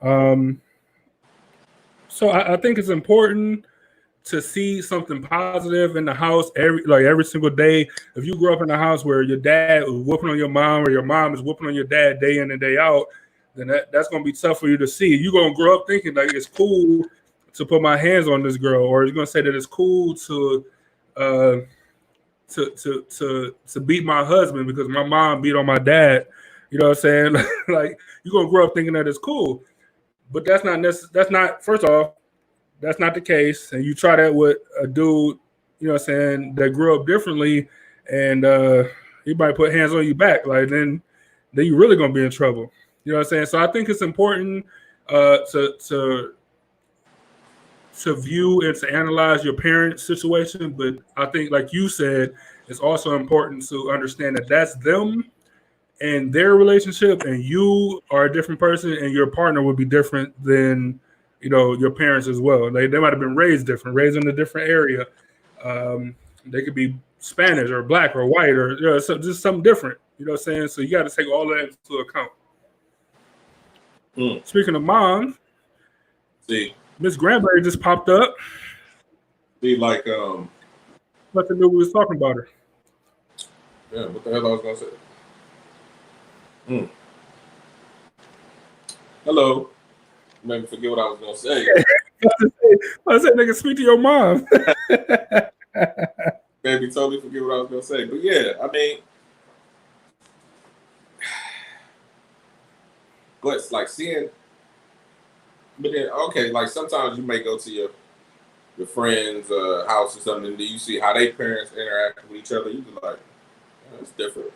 So I think it's important to see something positive in the house every single day. If you grew up in a house where your dad was whooping on your mom or your mom is whooping on your dad day in and day out, then that's gonna be tough for you to see. You're gonna grow up thinking like it's cool to put my hands on this girl, or you're gonna say that it's cool to beat my husband because my mom beat on my dad. You know what I'm saying? Like you're gonna grow up thinking that it's cool, but that's not. First off, that's not the case. And you try that with a dude, you know what I'm saying, that grew up differently, and he might put hands on you back. Like then you're really gonna be in trouble. You know what I'm saying? So I think it's important to view and to analyze your parents' situation, but I think, like you said, it's also important to understand that that's them and their relationship, and you are a different person, and your partner would be different than your parents as well. They might have been raised different, raised in a different area. They could be Spanish or black or white or just something different. You know what I'm saying? So you got to take all that into account. Speaking of mom, see, Miss Granberry just popped up. See, like nothing knew we was talking about her. Yeah, what the hell I was gonna say? Hello. Made me forget what I was gonna say. I said, nigga, speak to your mom. Made me totally forget what I was gonna say. But yeah, I mean, but it's like seeing. But then, okay, like sometimes you may go to your friend's house or something, and you see how their parents interact with each other. You be like, it's different,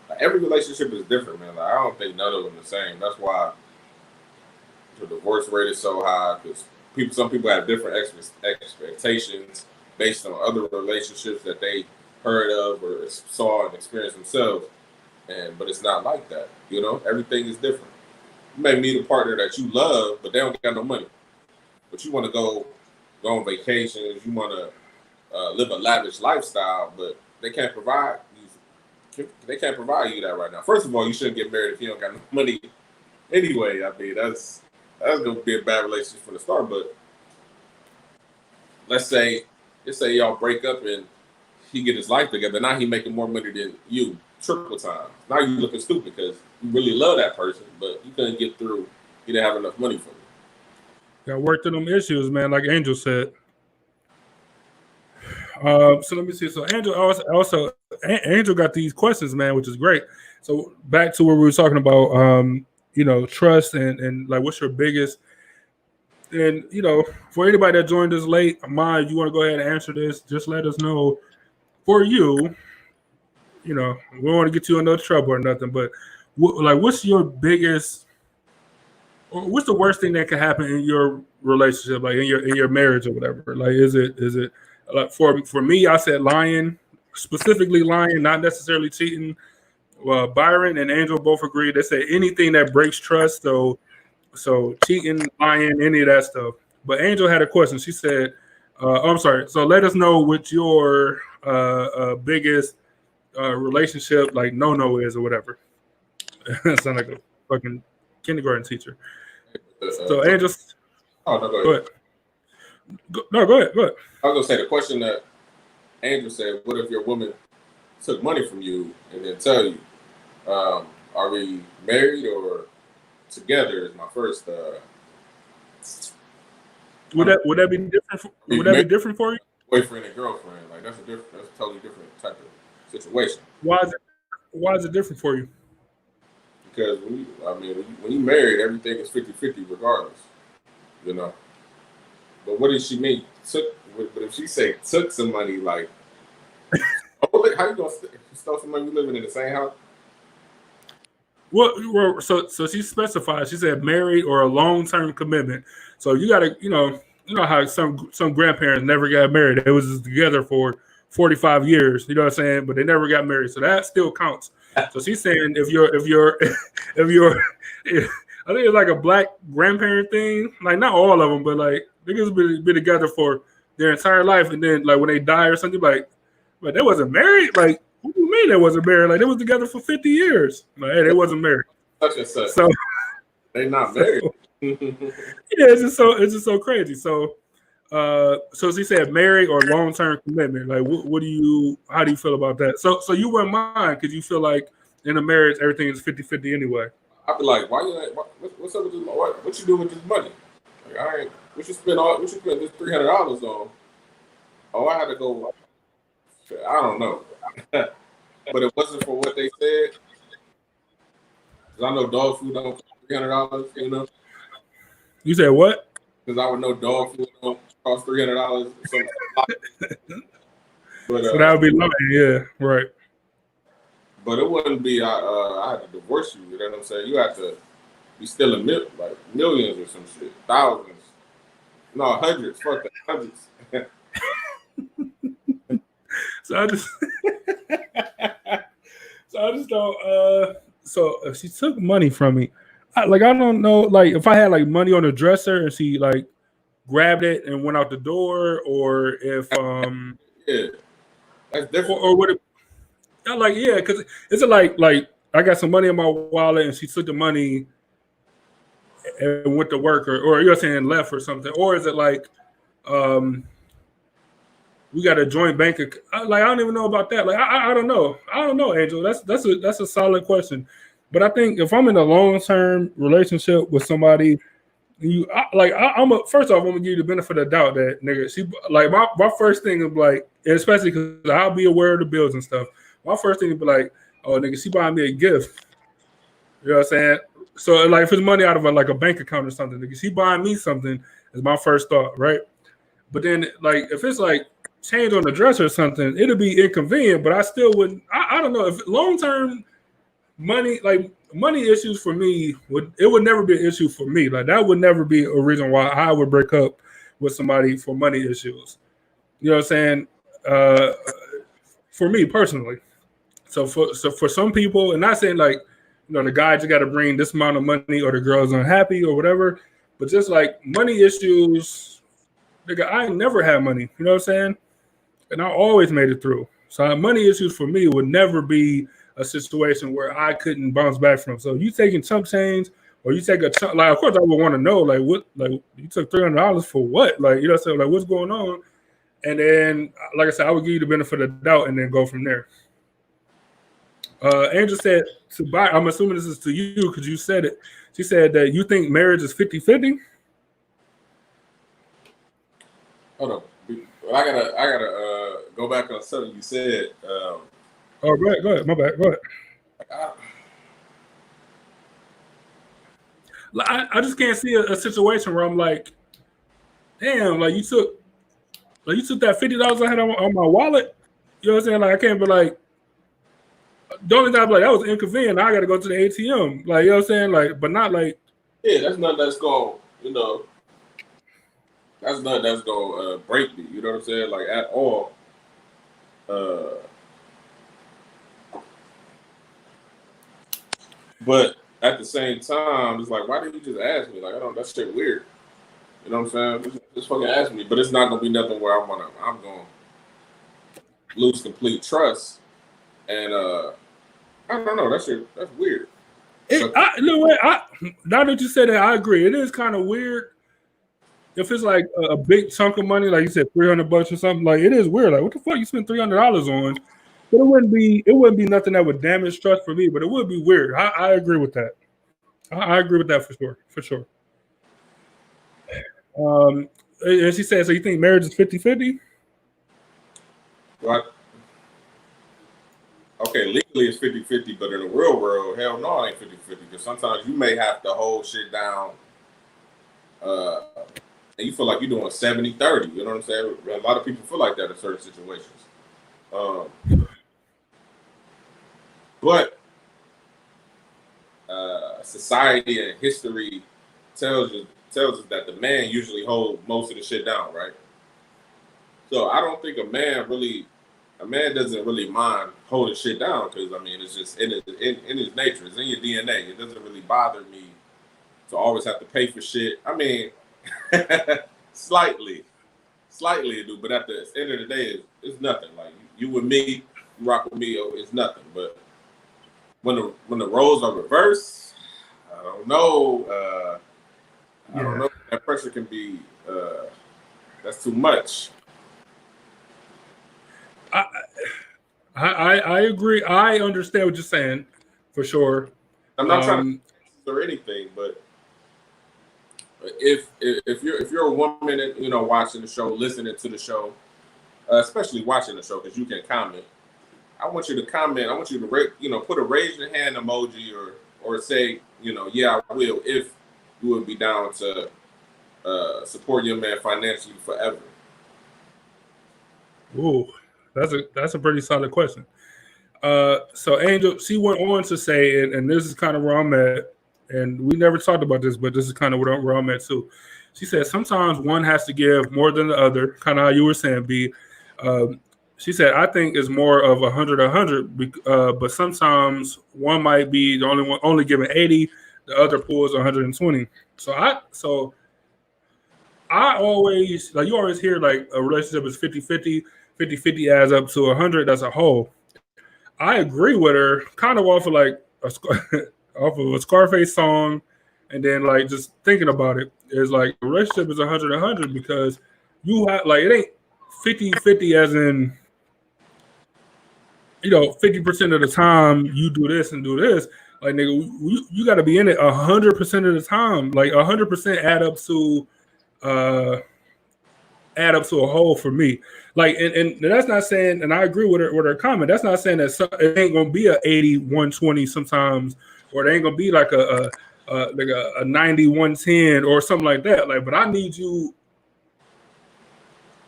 Like, every relationship is different, man. Like, I don't think none of them are the same. That's why the divorce rate is so high, because some people have different expectations based on other relationships that they heard of or saw and experienced themselves. But it's not like that, Everything is different. You may meet a partner that you love, but they don't got no money. But you want to go on vacations, you want to live a lavish lifestyle, but they can't provide you that right now. First of all, you shouldn't get married if you don't got no money anyway. I mean, that's gonna be a bad relationship from the start. But let's say y'all break up and he get his life together. Now he making more money than you, triple time. Now you looking stupid because you really love that person, but you couldn't get through. You didn't have enough money for him. Got work through them issues, man, like Angel said. So let me see. So Angel got these questions, man, which is great. So back to where we were talking about, trust and like what's your biggest. And for anybody that joined us late, Amaya, you want to go ahead and answer this? Just let us know. For you, we don't want to get you in no trouble or nothing, but what's your biggest? What's the worst thing that could happen in your relationship, like in your marriage or whatever? Like, is it like for me? I said lying, specifically lying, not necessarily cheating. Well, Byron and Angel both agreed. They said anything that breaks trust, so cheating, lying, any of that stuff. But Angel had a question. She said, I'm sorry. So let us know what your biggest relationship like no is or whatever. That sounds like a fucking kindergarten teacher. So Angel, no, go ahead. Go ahead. I was gonna say the question that Angel said: what if your woman took money from you and then tell you, are we married or together? Is my first. Would that be different? Would that be different for you? Boyfriend and girlfriend, like that's a totally different type of situation. Why is it different for you? Because when you married, everything is 50-50 regardless, But what did she mean? But if she say took some money, like, how you gonna steal some money? You living in the same house? Well, so she specified. She said married or a long-term commitment. So you got to, you know how some grandparents never got married. They was just together for 45 years. You know what I'm saying? But they never got married. So that still counts. So she's saying if you're I think it's like a black grandparent thing. Like not all of them, but like niggas been together for their entire life, and then like when they die or something, like they wasn't married. Like what do you mean they wasn't married? Like they was together for 50 years. Like hey, they wasn't married. Such and such. So they not married. Yeah, it's just so crazy. So So he said married or long term commitment. Like, how do you feel about that? So you wouldn't mind because you feel like in a marriage everything is 50-50 anyway. I'd be like, why you like, what's up with this? What you do with this money? Like, all right, what you spend this $300 on? Oh, I had to go. I don't know, but it wasn't for what they said. Cause I know dog food don't cost $300. You know. You said what? Because I would know dog food don't cost $300. But so that would be lying, yeah, right. But it wouldn't be I had to divorce you. You know what I'm saying? You have to be stealing like millions or some shit, thousands, no hundreds, fuck that, hundreds. So I just don't. So if she took money from me, I don't know. Like if I had like money on the dresser and she like grabbed it and went out the door, or if yeah, that's different. Or would it? Like yeah, because it's like I got some money in my wallet and she took the money and went to work, or you're saying left or something, or is it like we got a joint bank account? Like I don't even know about that. Like I don't know, Angel. That's a solid question. But I think if I'm in a long-term relationship with somebody, first off, I'm gonna give you the benefit of the doubt that nigga, she like my first thing is like, especially because I'll be aware of the bills and stuff. My first thing would be like, oh nigga, she buying me a gift. You know what I'm saying? So like if it's money out of like a bank account or something, nigga, she buying me something is my first thought, right? But then like if it's like change on the dresser or something, it'll be inconvenient, but I still wouldn't. I don't know if long-term money issues for me would never be an issue for me. Like that would never be a reason why I would break up with somebody for money issues. You know what I'm saying? For me personally. So for some people, and not saying like, the guy just got to bring this amount of money or the girl's unhappy or whatever, but just like money issues, nigga, I never had money. You know what I'm saying? And I always made it through. So money issues for me would never be a situation where I couldn't bounce back from. So you taking chump change or you take a chunk, like of course I would want to know like what, like you took $300 for what? Like, you know what I'm saying? Like what's going on? And then like I said, I would give you the benefit of the doubt and then go from there. Angel said to buy, I'm assuming this is to you because you said it. She said that you think marriage is 50-50. Hold on. I gotta go back on something you said. Oh, go ahead. My bad. Go ahead. I just can't see a situation where I'm like, damn, like you took that $50 I had on my wallet. You know what I'm saying? Like I can't be like, the only time like that was inconvenient. I got to go to the ATM. Like you know what I'm saying? Like, but not like. Yeah, that's nothing that's going. That's nothing that's gonna break me. You know what I'm saying? Like at all. But at the same time, it's like, why didn't you just ask me? Like, I don't. That shit weird. You know what I'm saying? Just fucking ask me. But it's not gonna be nothing where I'm gonna lose complete trust. And I don't know. That's weird. Now that you said that, I agree. It is kind of weird. If it's like a big chunk of money, like you said, $300 or something, like it is weird. Like what the fuck you spend $300 on? But it wouldn't be nothing that would damage trust for me. But it would be weird. I agree with that. I agree with that for sure. And she said, so you think marriage is 50-50? Right. Okay, legally it's 50-50, but in the real world, hell no, it ain't 50-50. Because sometimes you may have to hold shit down. And you feel like you're doing 70-30. You know what I'm saying? A lot of people feel like that in certain situations. But society and history tells us that the man usually holds most of the shit down, right? So I don't think a man doesn't really mind holding shit down because I mean it's just in his nature, it's in your DNA. It doesn't really bother me to always have to pay for shit. I mean, slightly it do, but at the end of the day, it's nothing. Like you with me, you rock with me, it's nothing. But when the roles are reversed, I don't know. I don't know. That pressure can be That's too much. I agree. I understand what you're saying, for sure. I'm not trying to or anything, but if you're a woman and watching the show, listening to the show, especially watching the show, because you can comment. I want you to comment. I want you to put a raise your hand emoji or say yeah, I will, if you would be down to support your man financially forever. Ooh, that's a pretty solid question. So Angel, she went on to say, and this is kind of where I'm at, and we never talked about this, but this is kind of where I'm at too. She said sometimes one has to give more than the other, kind of how you were saying, B. She said, I think it's more of 100, but sometimes one might be the only one only giving 80, the other pulls 120. So I always, like, you always hear like a relationship is 50-50, 50-50 adds up to 100 as a whole. I agree with her, kind of off of like off of a Scarface song, and then like just thinking about it is like a relationship is 100 because you have like, it ain't 50-50 as in 50% of the time you do this and do this. Like, nigga, you got to be in it 100% of the time. Like 100% add up to a whole for me. Like, and that's not saying, and I agree with her comment. That's not saying that it ain't gonna be a 80-120 sometimes, or it ain't gonna be like a 90-110 or something like that. Like, but I need you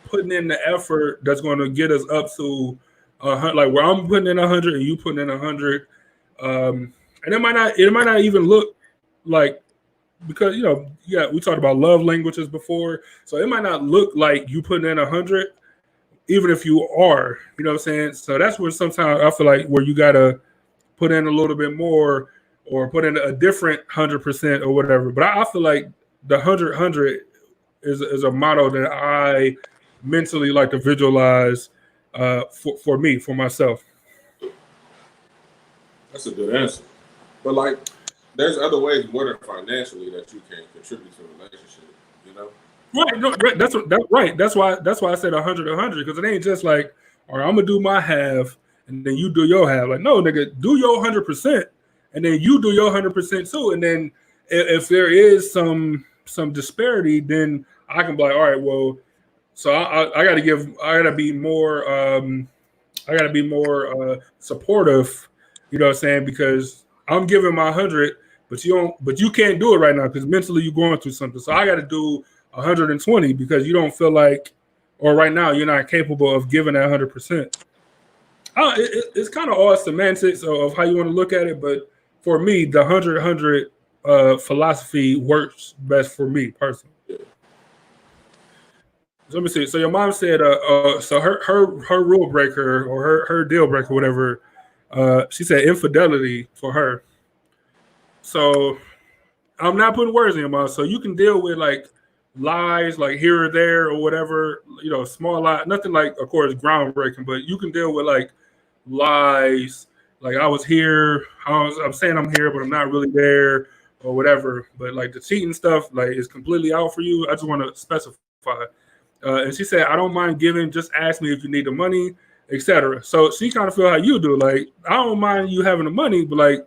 putting in the effort that's going to get us up to like where I'm putting in 100 and you putting in 100. And it might not even look like, because we talked about love languages before, so it might not look like you putting in 100, even if you are, you know what I'm saying? So that's where sometimes I feel like where you gotta put in a little bit more or put in a different 100% or whatever. But I feel like the 100 is a motto that I mentally like to visualize for me, for myself. That's a good answer. But like, there's other ways more than financially that you can contribute to a relationship, Right. No, right. That's why I said 100, because it ain't just like, all right, I'm gonna do my half and then you do your half. Like, no, nigga, do your 100% and then you do your 100% too. And then if there is some disparity, then I can be like, all right, well, so I gotta be more supportive, you know what I'm saying? Because I'm giving my 100, but you can't do it right now because mentally you're going through something. So I got to do 120 because you don't feel like, or right now you're not capable of giving that 100%. It's kind of all semantics of how you want to look at it, but for me, the 100 philosophy works best for me personally. So let me see. So your mom said, so her rule breaker or her deal breaker, whatever. She said infidelity for her. So I'm not putting words in your mouth. So you can deal with like lies, like here or there or whatever, small lie, nothing like, of course, groundbreaking, but you can deal with like lies, like I was here, I'm saying I'm here, but I'm not really there or whatever. But like the cheating stuff, like is completely out for you. I just want to specify. And she said, I don't mind giving, just ask me if you need the money, etc. So she kind of feel how you do. Like, I don't mind you having the money, but like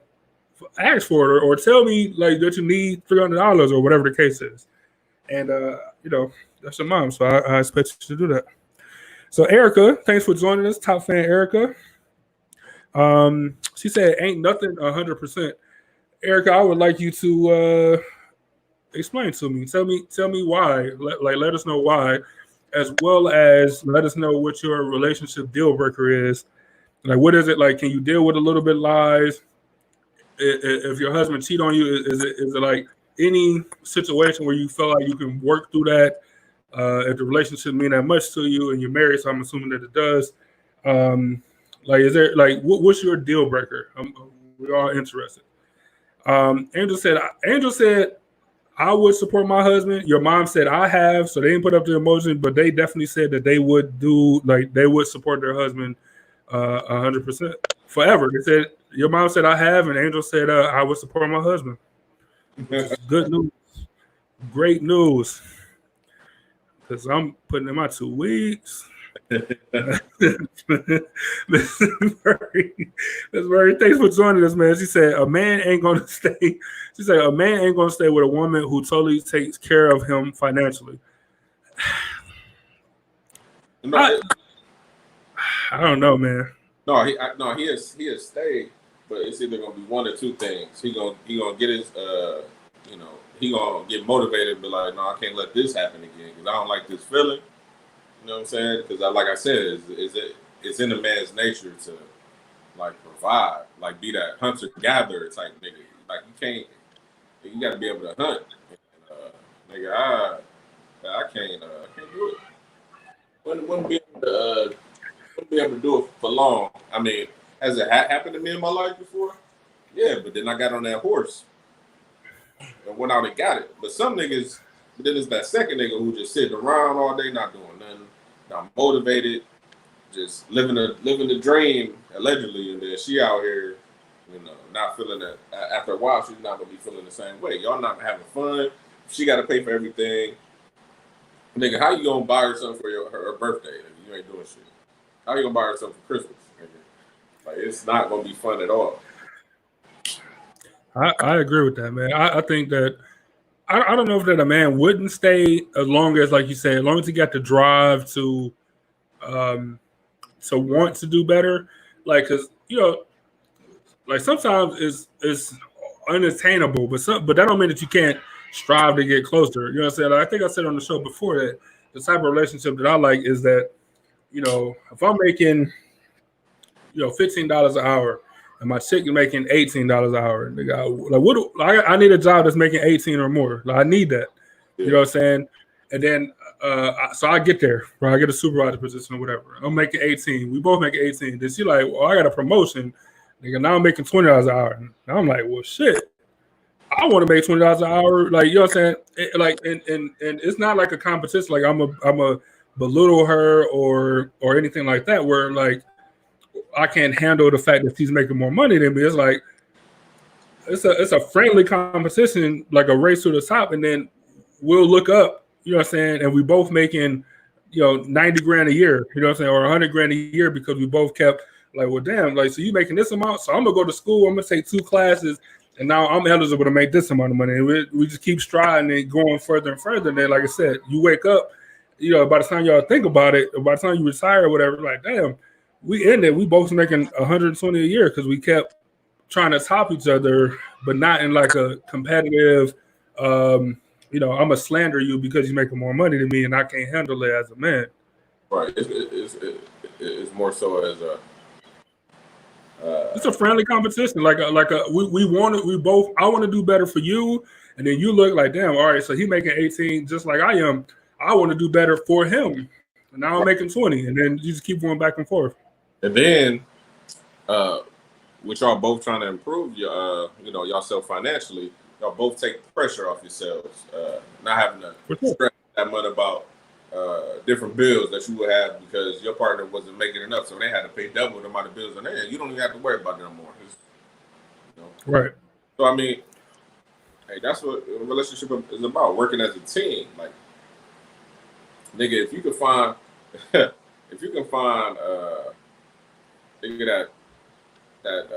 ask for it or tell me like that you need $300 or whatever the case is. And that's your mom, so I expect you to do that. So Erica, thanks for joining us, top fan Erica. She said, ain't nothing 100%. Erica, I would like you to explain to me. Tell me why. Let us know why, as well as let us know what your relationship deal breaker is. Like, what is it like? Can you deal with a little bit lies? If your husband cheat on you, is it like any situation where you feel like you can work through that? If the relationship mean that much to you and you're married, so I'm assuming that it does. Like, is there like what's your deal breaker? We're all interested. Angel said, I would support my husband. Your mom said I have, so they didn't put up the emotion, but they definitely said that they would they would support their husband 100% forever. They said your mom said I have, and Angel said I would support my husband. Good news, great news. because I'm putting in my 2 weeks. That's very thanks for joining us, man. She said a man ain't gonna stay. She said a man ain't gonna stay with a woman who totally takes care of him financially. No, I don't know, man. He has stayed, but it's either gonna be one or two things. He gonna get his he gonna get motivated and be like, no, I can't let this happen again because I don't like this feeling. You know what I'm saying? Because like I said, it's in a man's nature to like provide, like be that hunter gatherer type nigga. Like you got to be able to hunt. And, nigga, I can't do it. Wouldn't be able to do it for long. I mean, has it happened to me in my life before? Yeah, but then I got on that horse and went out and got it. But some niggas, but then it's that second nigga who just sitting around all day not doing nothing, not motivated, just living the dream allegedly, and then she out here, not feeling that. After a while, she's not gonna be feeling the same way. Y'all not having fun. She got to pay for everything. Nigga, how you gonna buy her something for her birthday? Nigga, you ain't doing shit. How you gonna buy her something for Christmas? Nigga? Like, it's not gonna be fun at all. I agree with that, man. I think that I don't know if that a man wouldn't stay as long as, like you said, as long as he got the drive to want to do better. Like, cause like sometimes it's unattainable, but that don't mean that you can't strive to get closer. You know what I'm saying? Like, I think I said on the show before that the type of relationship that I like is that, if I'm making, $15 an hour and my chick is making $18 an hour, nigga, I need a job that's making 18 or more. Like, I need that. You know what I'm saying? And then, so I get there, right? I get a supervisor position or whatever. I'm making 18. We both make 18. Then she like, well, I got a promotion. Nigga, now I'm making $20 an hour. Now I'm like, well, shit. I want to make $20 an hour. Like, you know what I'm saying? And it's not like a competition. Like, I'm a belittle her or anything like that, where like I can't handle the fact that she's making more money than me. It's like it's a friendly competition, like a race to the top, and then we'll look up, you know what I'm saying, and we both making, 90 grand a year, you know what I'm saying, or 100 grand a year because we both kept like, well, damn, like, so you making this amount, so I'm gonna go to school, I'm gonna take 2 classes, and now I'm eligible to make this amount of money. And we just keep striving and going further and further. And then, like I said, you wake up, by the time y'all think about it, by the time you retire or whatever, like, damn, we ended. We both making 120 a year because we kept trying to top each other, but not in like a competitive, I'm gonna slander you because you're making more money than me and I can't handle it as a man. Right. It's more so as a. It's a friendly competition. I want to do better for you, and then you look like, damn, all right, so he making 18 just like I am. I want to do better for him. And now I'm making 20, and then you just keep going back and forth. And then, with y'all both trying to improve yourself financially, y'all both take the pressure off yourselves, not having to stress that much about different bills that you would have because your partner wasn't making enough, so they had to pay double the amount of bills on there. You don't even have to worry about it no more. Right. So I mean, hey, that's what a relationship is about: working as a team. Like, nigga, if you can find, nigga, that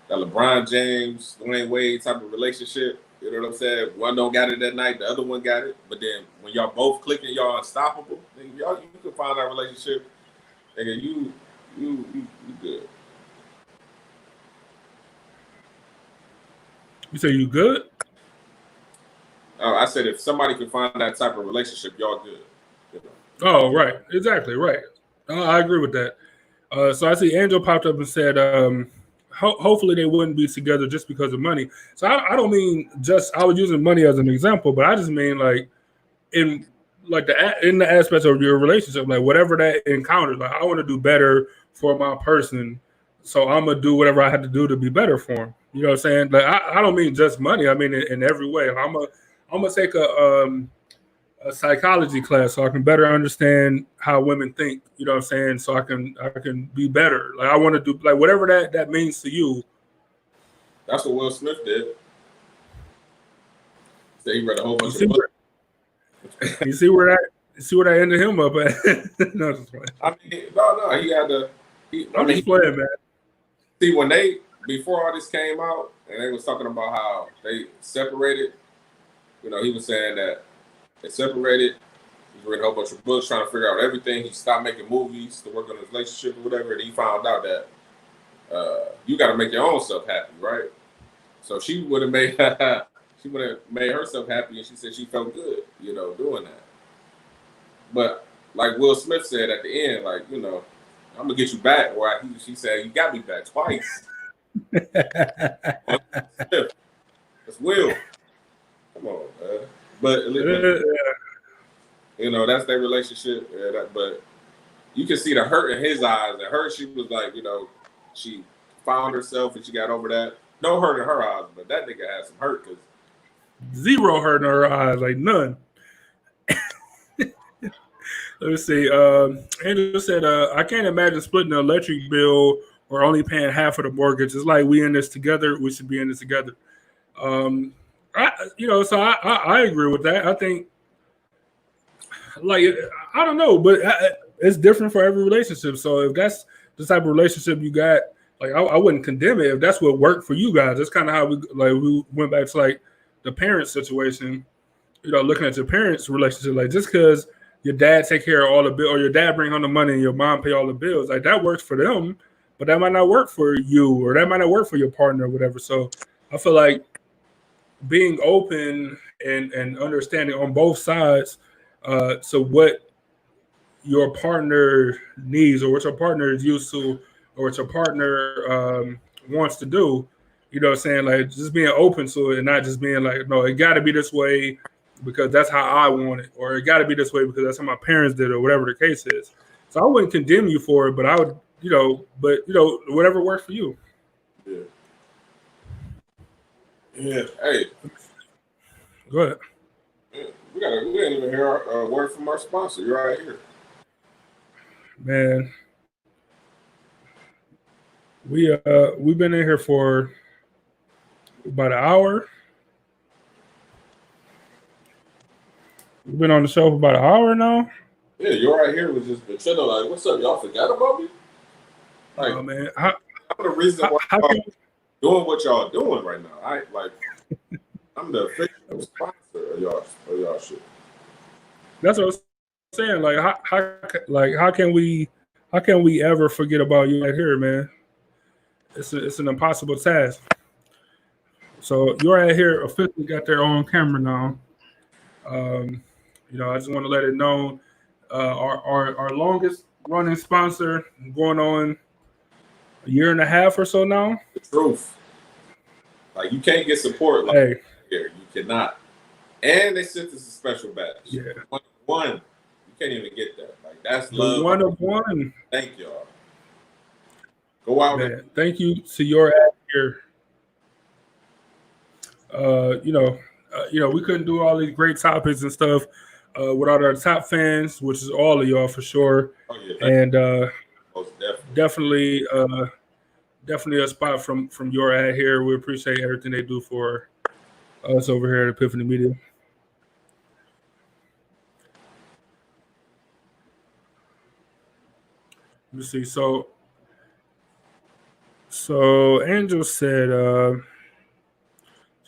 LeBron James, Dwayne Wade type of relationship. You know what I'm saying? One don't got it that night, the other one got it. But then when y'all both clicking, y'all unstoppable. Then you can find that relationship. Nigga, you good. You say you good? I said if somebody can find that type of relationship, y'all good. Oh, right. Exactly, right. I agree with that. So I see Angel popped up and said, hopefully they wouldn't be together just because of money. So I don't mean just, I was using money as an example, but I just mean like in the aspects of your relationship, like whatever that encounters, like I want to do better for my person, so I'm gonna do whatever I have to do to be better for him. You know what I'm saying? Like I don't mean just money. I mean in every way. I'm gonna take a psychology class so I can better understand how women think, you know what I'm saying? So I can be better. Like I want to do like whatever that means to you. That's what Will Smith did. So he read a whole bunch of books. You see where that ended him up at? No, just playing. I mean, no, he had to. I'm just playing, man. See, before all this came out, and they was talking about how they separated. He was saying that they separated. He read a whole bunch of books trying to figure out everything. He stopped making movies to work on his relationship or whatever, and he found out that you got to make your own self happy, right? So she would have made herself happy, and she said she felt good, doing that. But like Will Smith said at the end, like, I'm gonna get you back. Or she said, you got me back twice. That's Will. Come on, man. But that's their relationship. Yeah, but you can see the hurt in his eyes. And she was like, she found herself and she got over that. No hurt in her eyes, but that nigga had some hurt. Zero hurt in her eyes, like none. Let me see. Andrew said, I can't imagine splitting the electric bill or only paying half of the mortgage. It's like we in this together. We should be in this together. So I agree with that. I think, like, I don't know, but it's different for every relationship. So if that's the type of relationship you got, like, I wouldn't condemn it if that's what worked for you guys. That's kind of how we went back to like the parent situation. Looking at your parents' relationship, like just because your dad take care of all the bills, or your dad bring home the money and your mom pay all the bills, like that works for them, but that might not work for you, or that might not work for your partner or whatever. So I feel like being open and understanding on both sides, so what your partner needs or what your partner is used to or what your partner wants to do, saying, like, just being open to it and not just being like, no, it got to be this way because that's how I want it, or it got to be this way because that's how my parents did it, or whatever the case is. So I wouldn't condemn you for it, but I would, whatever works for you. Yeah. Yeah. Hey. Go ahead. Yeah. We didn't even hear a word from our sponsor. You're right here. Man. We've been in here for about an hour. We've been on the show for about an hour now. Yeah, You're Right Here was just chilling. Like, what's up? Y'all forgot about me? Like, oh man, I'm the reason why y'all doing what y'all doing right now. I'm the official sponsor of y'all shit. That's what I'm saying. Like, how can we ever forget about you right here, man? It's an impossible task. So You're Right Here officially got their own camera now. I just want to let it known, our longest running sponsor, going on a year and a half or so now. The truth. Like, you can't get support like here. You cannot. And they sent us a special badge. Yeah. One. You can't even get that. Like, that's love. One of one. Thank y'all. Go out there. Thank you to You're Right Here. We couldn't do all these great topics and stuff without our top fans, which is all of y'all for sure. Oh, yeah, and most definitely a spot from You're Right Here. We appreciate everything they do for us over here at Epiphany Media. Let me see. So Angel said,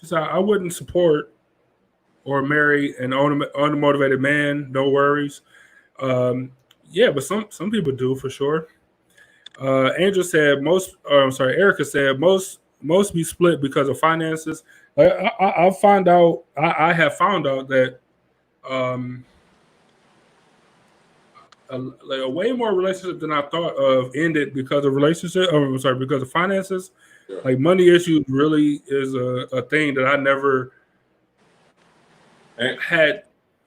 she said, I wouldn't support or marry an unmotivated man. No worries. Yeah, but some people do for sure. Angel said Erica said most be split because of finances. I have found out that a way more relationship than I thought of ended because of because of finances. Yeah. Like, money issues really is a thing that I never had,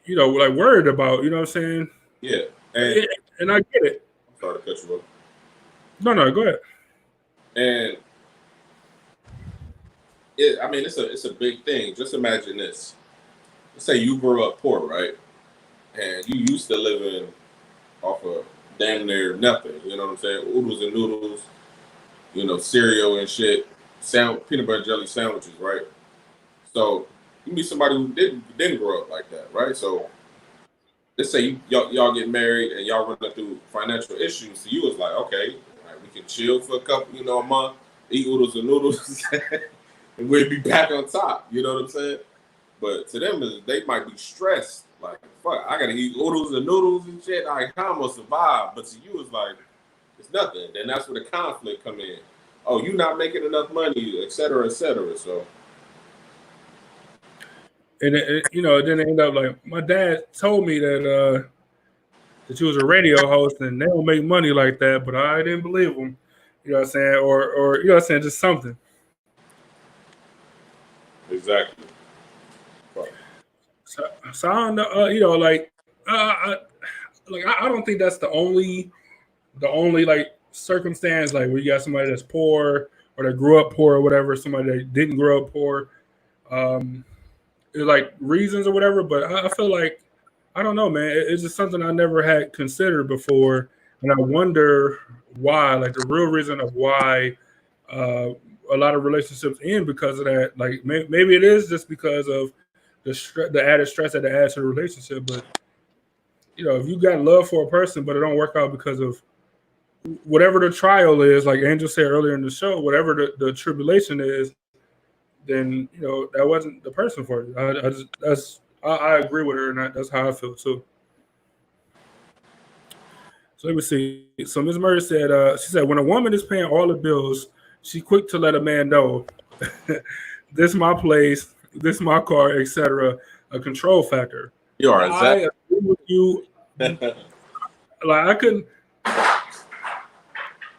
worried about. You know what I'm saying? Yeah, and I get it. I'm sorry to cut you off. No, go ahead. And it's a big thing. Just imagine this. Let's say you grew up poor, right? And you used to live in off of damn near nothing. You know what I'm saying? Oodles and noodles, cereal and shit, peanut butter and jelly sandwiches, right? So you meet somebody who didn't grow up like that, right? So let's say y'all get married and y'all running through financial issues. So you was like, okay, all right, we can chill for a couple, a month, eat oodles and noodles, and we'll be back on top. You know what I'm saying? But to them, they might be stressed. Like, fuck, I gotta eat oodles and noodles and shit. Like, how am I survive? But to you, it's like, it's nothing. Then that's where the conflict come in. Oh, you not making enough money, et cetera, et cetera. So. And it then it ended up like my dad told me that you was a radio host and they don't make money like that, but I didn't believe him. You know what I'm saying? Or you know what I'm saying, just something. Exactly. So I don't know, like I don't think that's the only like circumstance like where you got somebody that's poor or that grew up poor or whatever, somebody that didn't grow up poor. Like reasons or whatever, but I feel like I don't know, man. It's just something I never had considered before, and I wonder why. Like the real reason of why a lot of relationships end because of that. Like maybe it is just because of the added stress that it adds to the relationship. But if you got love for a person, but it don't work out because of whatever the trial is, like Angel said earlier in the show, whatever the tribulation is, then that wasn't the person for you. I agree with her, and that's how I feel too. So let me see. So Ms. Murray said, she said, when a woman is paying all the bills, she quick to let a man know, this is my place, this is my car, etc. A control factor. You are exactly. I agree with you. Like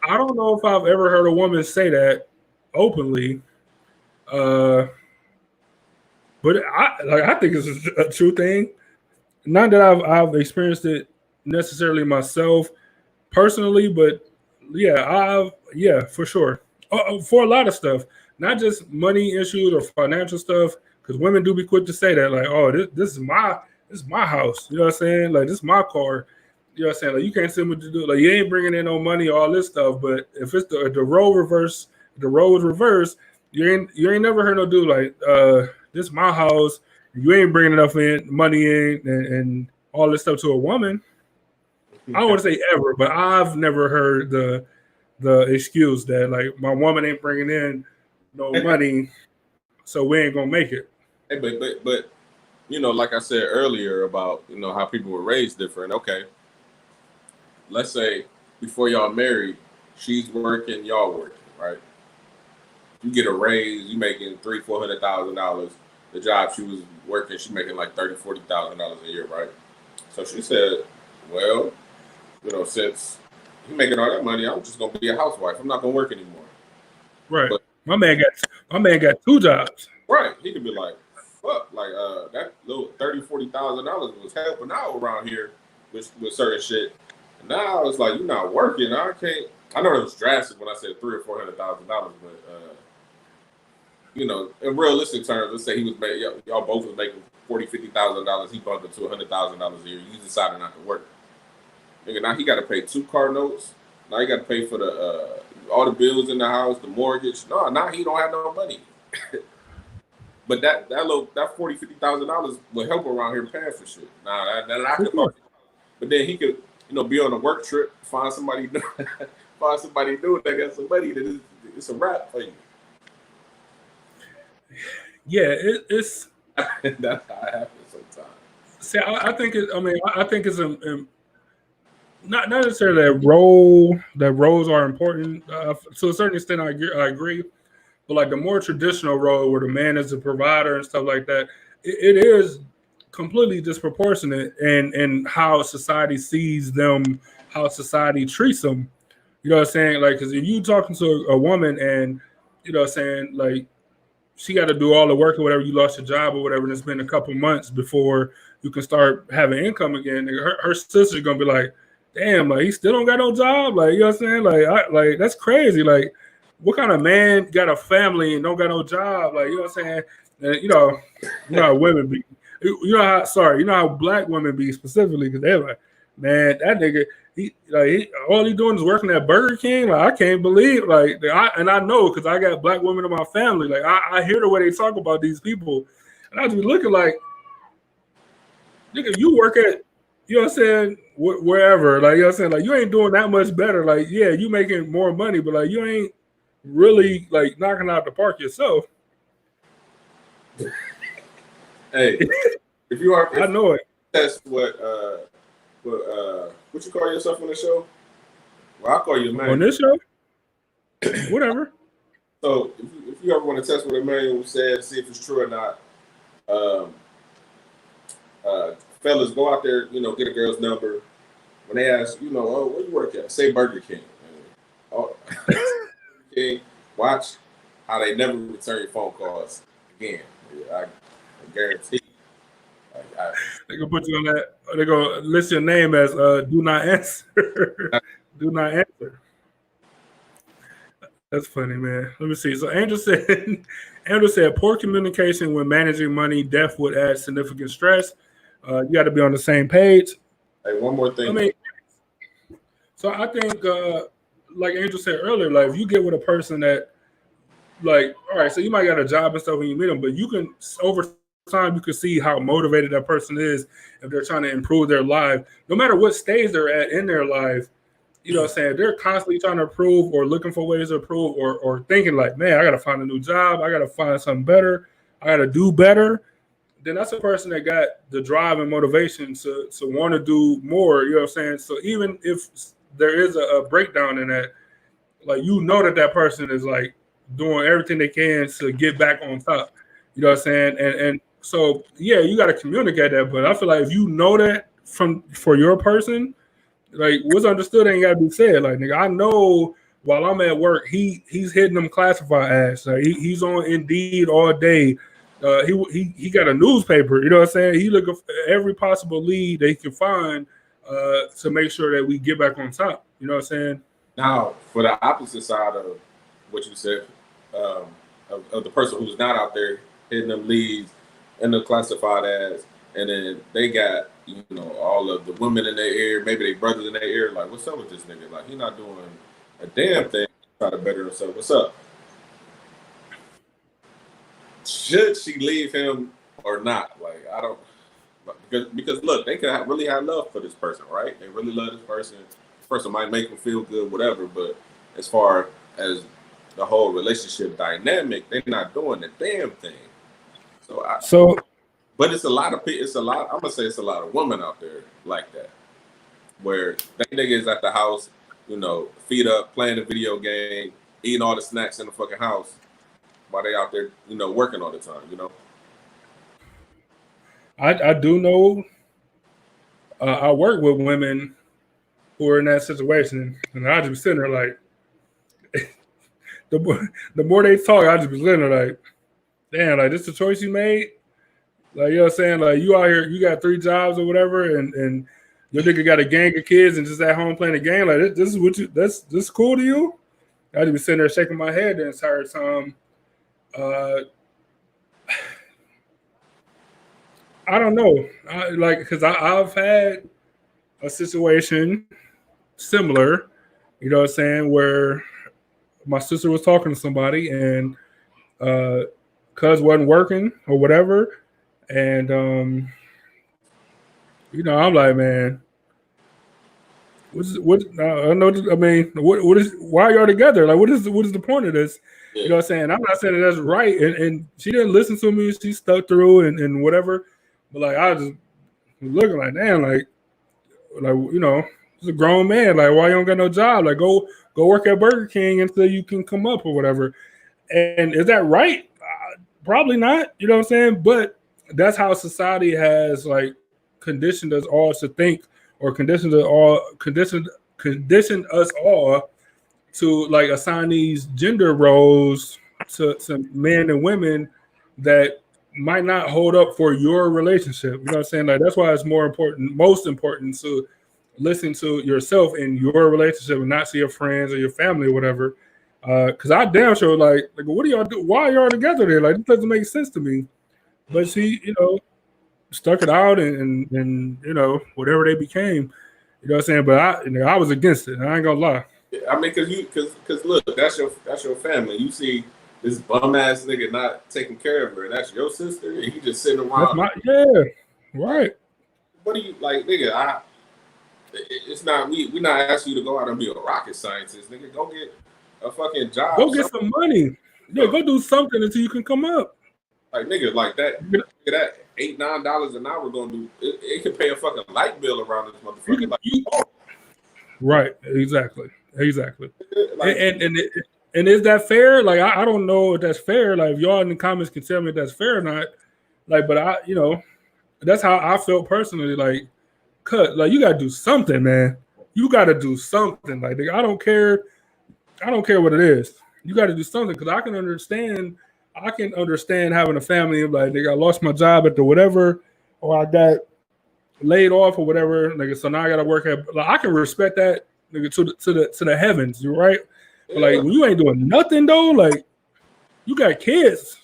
I don't know if I've ever heard a woman say that openly. But I think it's a true thing. Not that I've experienced it necessarily myself personally, but yeah, for sure. For a lot of stuff, not just money issues or financial stuff, because women do be quick to say that, like, oh, this is my house. You know what I'm saying? Like, this is my car. You know what I'm saying? Like, you can't say what to do. Like, you ain't bringing in no money, all this stuff. But if it's the role reverse, the roles reverse, you ain't never heard no dude like, this is my house. You ain't bringing enough money in and all this stuff to a woman. I don't want to say ever, but I've never heard the excuse that like my woman ain't bringing in no money, so we ain't gonna make it. Hey, but like I said earlier about how people were raised different. Okay, let's say before y'all married, she's working, y'all working, right? You get a raise, you making $300,000-$400,000. The job she was working, she making like $30,000-$40,000 a year, right? So she said, well, since you making all that money, I'm just gonna be a housewife. I'm not gonna work anymore. Right. But my man got 2 jobs. Right. He could be like, fuck, like that little $30,000-$40,000 was helping out around here with certain shit. And now it's like you're not working. I can't. I know it was drastic when I said $300,000 or $400,000, but in realistic terms, let's say he was making, y'all both was making $40,000-$50,000. He bumped it to $100,000 a year. You decided not to work. Nigga, now he got to pay 2 car notes. Now he got to pay for the all the bills in the house, the mortgage. No, now he don't have no money. But that $40,000-$50,000 will help around here paying for shit. Nah, that I could. But then he could, be on a work trip, find somebody new, that got some money. That it's a wrap for you. Yeah, it's that's how it happens sometimes. See, I think it's not necessarily that roles are important. To a certain extent, I agree. But like the more traditional role where the man is a provider and stuff like that, it is completely disproportionate in how society sees them, how society treats them. You know what I'm saying? Like, because if you talking to a woman and, what I'm saying, like, she got to do all the work or whatever, you lost your job or whatever, and it's been a couple months before you can start having income again. Her sister's going to be like, damn, like, he still don't got no job? Like, you know what I'm saying? Like that's crazy. Like, what kind of man got a family and don't got no job? Like, you know what I'm saying? And, you know how women be. You know how black women be specifically, because they're like, man, that nigga, all he doing is working at Burger King. Like, I can't believe, like, I know because I got black women in my family. Like, I hear the way they talk about these people, and I just be looking like, nigga, you work at you know what I'm saying, wherever, like, you know what I'm saying, like, you ain't doing that much better. Like, yeah, you making more money, but like, you ain't really like knocking out the park yourself. Hey, if you are, I know it. that's what you call yourself on the show? Well, I call you a man. On this show, whatever. So if you ever want to test what Emmanuel said, see if it's true or not, fellas, go out there, get a girl's number. When they ask, oh, where you work at? Say Burger King. Oh, King, watch how they never return your phone calls again. I guarantee. They gonna put you on that. They gonna list your name as do not answer. Do not answer. That's funny, man. Let me see. So Andrew said poor communication when managing money death would add significant stress. You got to be on the same page. Hey, one more thing. I mean, so I think, like Andrew said earlier, like if you get with a person that, like, all right, so you might got a job and stuff when you meet them, but you can over time you can see how motivated that person is if they're trying to improve their life, no matter what stage they're at in their life. You know what I'm saying? They're constantly trying to improve or looking for ways to improve or thinking like, man, I got to find a new job. I got to find something better. I got to do better. Then that's a person that got the drive and motivation to want to do more. You know what I'm saying? So even if there is a breakdown in that, like, that person is like doing everything they can to get back on top. You know what I'm saying? And so, yeah, you got to communicate that. But I feel like if you know that for your person, like, what's understood ain't gotta be said. Like, nigga, I know while I'm at work, he's hitting them classified ads. Like, he's on Indeed all day. He got a newspaper. You know what I'm saying? He looking for every possible lead they can find to make sure that we get back on top. You know what I'm saying? Now, for the opposite side of what you said, of the person who's not out there hitting them leads and the classified ads, and then they got all of the women in their ear, maybe they brothers in their ear, like, what's up with this nigga? Like, he not doing a damn thing to try to better himself. What's up? Should she leave him or not? Like, I don't, because look, they could really have love for this person, right? They really love this person. This person might make them feel good, whatever. But as far as the whole relationship dynamic, they're not doing the damn thing. But it's a lot of people. I'm gonna say it's a lot of women out there like that, where that nigga is at the house, feet up, playing the video game, eating all the snacks in the fucking house, while they out there, working all the time. I do know. I work with women who are in that situation, and I just be sitting there like, the more they talk, I just be sitting there like, damn, like, this the choice you made. Like, you know what I'm saying? Like, you out here, you got 3 jobs or whatever, and your nigga got a gang of kids and just at home playing a game. Like, this is this is cool to you? I just be sitting there shaking my head the entire time. I don't know. Because I've had a situation similar, you know what I'm saying, where my sister was talking to somebody and cuz wasn't working or whatever. And I'm like, man, what I know. I mean, what is, why y'all together? Like, what is the point of this? Yeah. You know what I'm saying? I'm not saying that that's right. And she didn't listen to me. She stuck through and whatever. But like, I was just looking like, damn, like it's a grown man. Like, why you don't got no job? Like, go work at Burger King until you can come up or whatever. And is that right? Probably not. You know what I'm saying? But that's how society has like conditioned us all to think, or conditioned us all to like assign these gender roles to men and women that might not hold up for your relationship. You know what I'm saying? Like, that's why it's most important to listen to yourself in your relationship and not to your friends or your family or whatever. Because I damn sure like what do y'all do? Why are y'all together there? Like, it doesn't make sense to me. But she, stuck it out and whatever they became, you know what I'm saying. But I was against it. I ain't gonna lie. I mean, because look, that's your family. You see this bum ass nigga not taking care of her, and that's your sister, and he just sitting around. Yeah, right. what do you like, nigga? It's not we not asking you to go out and be a rocket scientist, nigga. Go get a fucking job. Go get some money. Yeah, go do something until you can come up. Like nigga, like that $8-9 an hour gonna do it can pay a fucking light bill around this motherfucker. Right, exactly. Like, and is that fair? Like I don't know if that's fair. Like if y'all in the comments can tell me if that's fair or not. Like, but I, that's how I felt personally. Like, like you gotta do something, man. You gotta do something. Like I don't care what it is. You gotta do something because I can understand having a family and like, nigga, I lost my job at the whatever, or I got laid off or whatever, nigga. So now I gotta work at. Like, I can respect that, nigga, to the heavens. You right? But like when you ain't doing nothing though, like you got kids.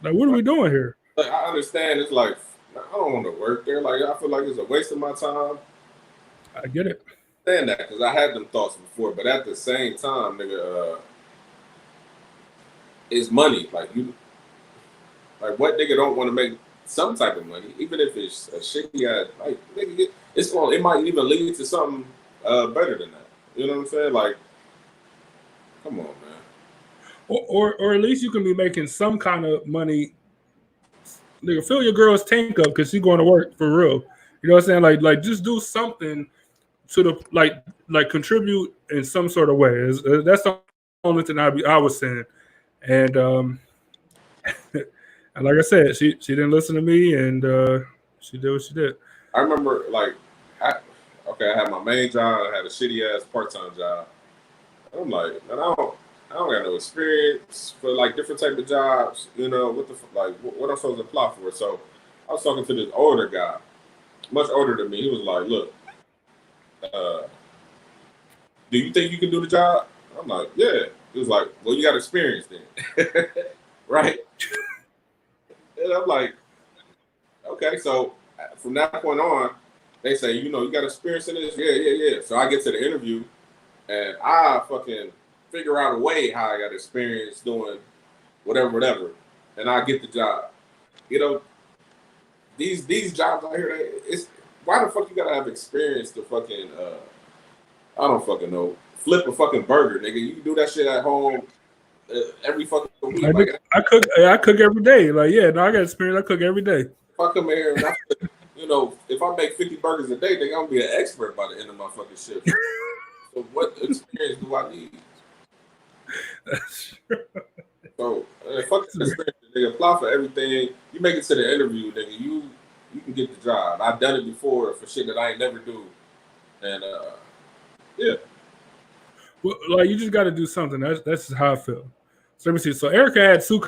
Like what are we doing here? Like, I understand. It's like I don't want to work there. Like I feel like it's a waste of my time. I get it. I understand that because I had them thoughts before, but at the same time, nigga, it's money. Like what nigga don't want to make some type of money, even if it's a shitty ass. Like nigga, it might even lead to something better than that. You know what I'm saying? Like, come on, man. Or at least you can be making some kind of money. Nigga, fill your girl's tank up because she's going to work for real. You know what I'm saying? Like just do something to the like contribute in some sort of way. That's the only thing I was saying. And and like I said, she didn't listen to me, and she did what she did. I remember I had my main job. I had a shitty ass part-time job. I'm like, man, I don't got no experience for like different type of jobs. You know what I'm supposed to apply for. So I was talking to this older guy, much older than me. He was like, look, do you think you can do the job? I'm like, yeah. He was like, well, you got experience then, right? And I'm like, okay. So from that point on, they say, you got experience in this? Yeah. So I get to the interview, and I fucking figure out a way how I got experience doing whatever, and I get the job. These jobs out here, it's why the fuck you gotta have experience to fucking I don't fucking know, flip a fucking burger, nigga. You can do that shit at home every fucking week. I cook every day. Like, yeah, no, I got experience. I cook every day. If I come here and if I make 50 burgers a day, nigga, I'm gonna be an expert by the end of my fucking shift. So what experience do I need? That's true. So fuck the experience, nigga. Apply for everything. You make it to the interview, nigga. You can get the job. I've done it before for shit that I ain't never do. And yeah. Well, like you just got to do something. That's just how I feel. So let me see. So Erica had two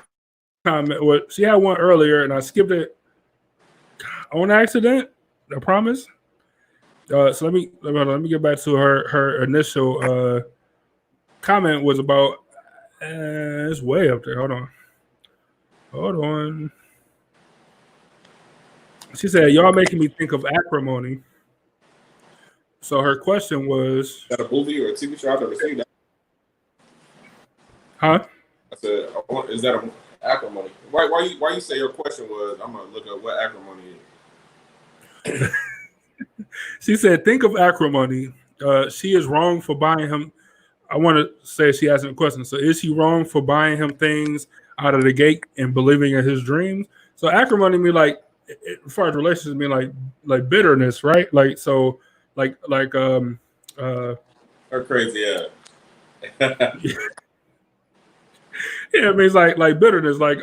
comments. Well, she had one earlier, and I skipped it on accident. I promise. So let me get back to her initial comment was about. It's way up there. Hold on. She said, "Y'all making me think of acrimony." So her question was, is that a movie or a TV show? I've never seen that. Huh? I said, is that an acrimony? Why you say your question was, I'm going to look up what acrimony is. She said, think of acrimony. She is wrong for buying him. I want to say she asked a question. So is he wrong for buying him things out of the gate and believing in his dreams? So acrimony mean like, as far as relationships, mean like bitterness, right? Like, so like her crazy ass. Yeah, it means like bitterness, like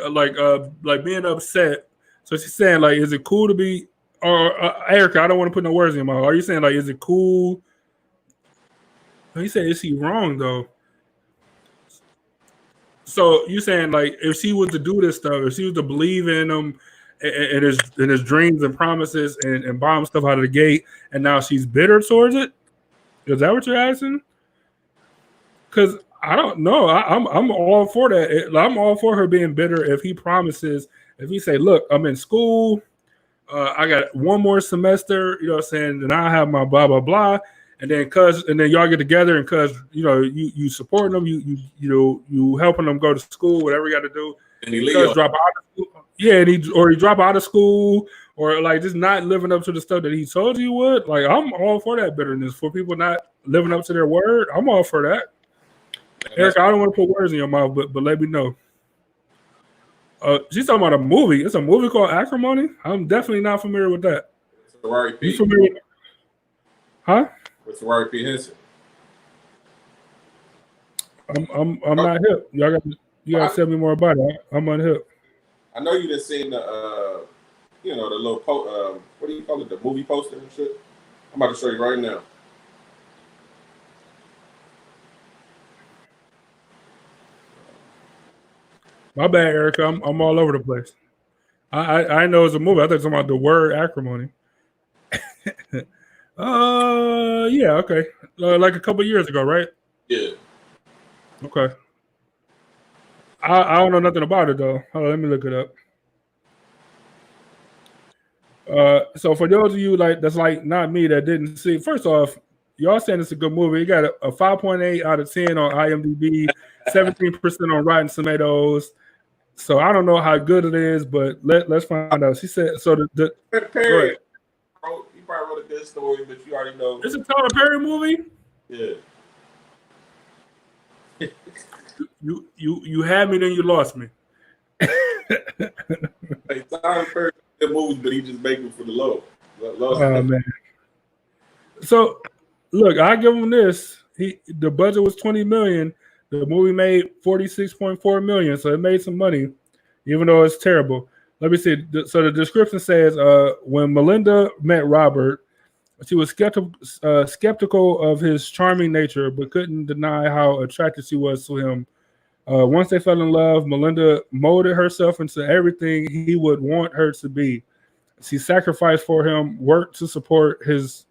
being upset. So she's saying like, is it cool to be? Or Erica, I don't want to put no words in your mouth. Are you saying like, is it cool? No, you said, is he wrong though? So you saying like, if she was to do this stuff, if she was to believe in him and his dreams and promises and bomb stuff out of the gate, and now she's bitter towards it? Is that what you're asking? Because I don't know. I'm all for that. I'm all for her being bitter if he promises. If he say, "Look, I'm in school. I got one more semester. You know what I'm saying? Then I have my blah blah blah." And then y'all get together and you supporting them. You helping them go to school, whatever you got to do. And he drop out of school. Yeah, and he drop out of school, or like just not living up to the stuff that he told you would, like I'm all for that bitterness for people not living up to their word. I'm all for that. Eric, I don't want to put words in your mouth, but let me know. She's talking about a movie. It's a movie called Acrimony. I'm definitely not familiar with that. Taraji P. You familiar? Huh? With Taraji P. Henson. I'm not hip. You gotta tell me more about it. I'm unhip. I know you done seen the the little what do you call it? The movie poster and shit. I'm about to show you right now. My bad, Erica. I'm all over the place. I know it's a movie. I thought it was about the word acrimony. Yeah, okay. Like a couple years ago, right? Yeah. Okay. I don't know nothing about it though. Hold on, let me look it up. So for those of you that's like not me that didn't see, first off, y'all saying it's a good movie. It got a 5.8 out of 10 on IMDb, 17% on Rotten Tomatoes. So I don't know how good it is, but let's find out. She said so. The Perry, you probably wrote a good story, but you already know it's a Tyler Perry movie. Yeah. You had me, then you lost me. Hey, Tyler Perry did movies, but he just making for the low. Oh man. So look, I give him this. The budget was $20 million. The movie made $46.4 million, so it made some money, even though it's terrible. Let me see. So the description says, when Melinda met Robert, she was skeptical of his charming nature, but couldn't deny how attracted she was to him. Once they fell in love, Melinda molded herself into everything he would want her to be. She sacrificed for him, worked to support his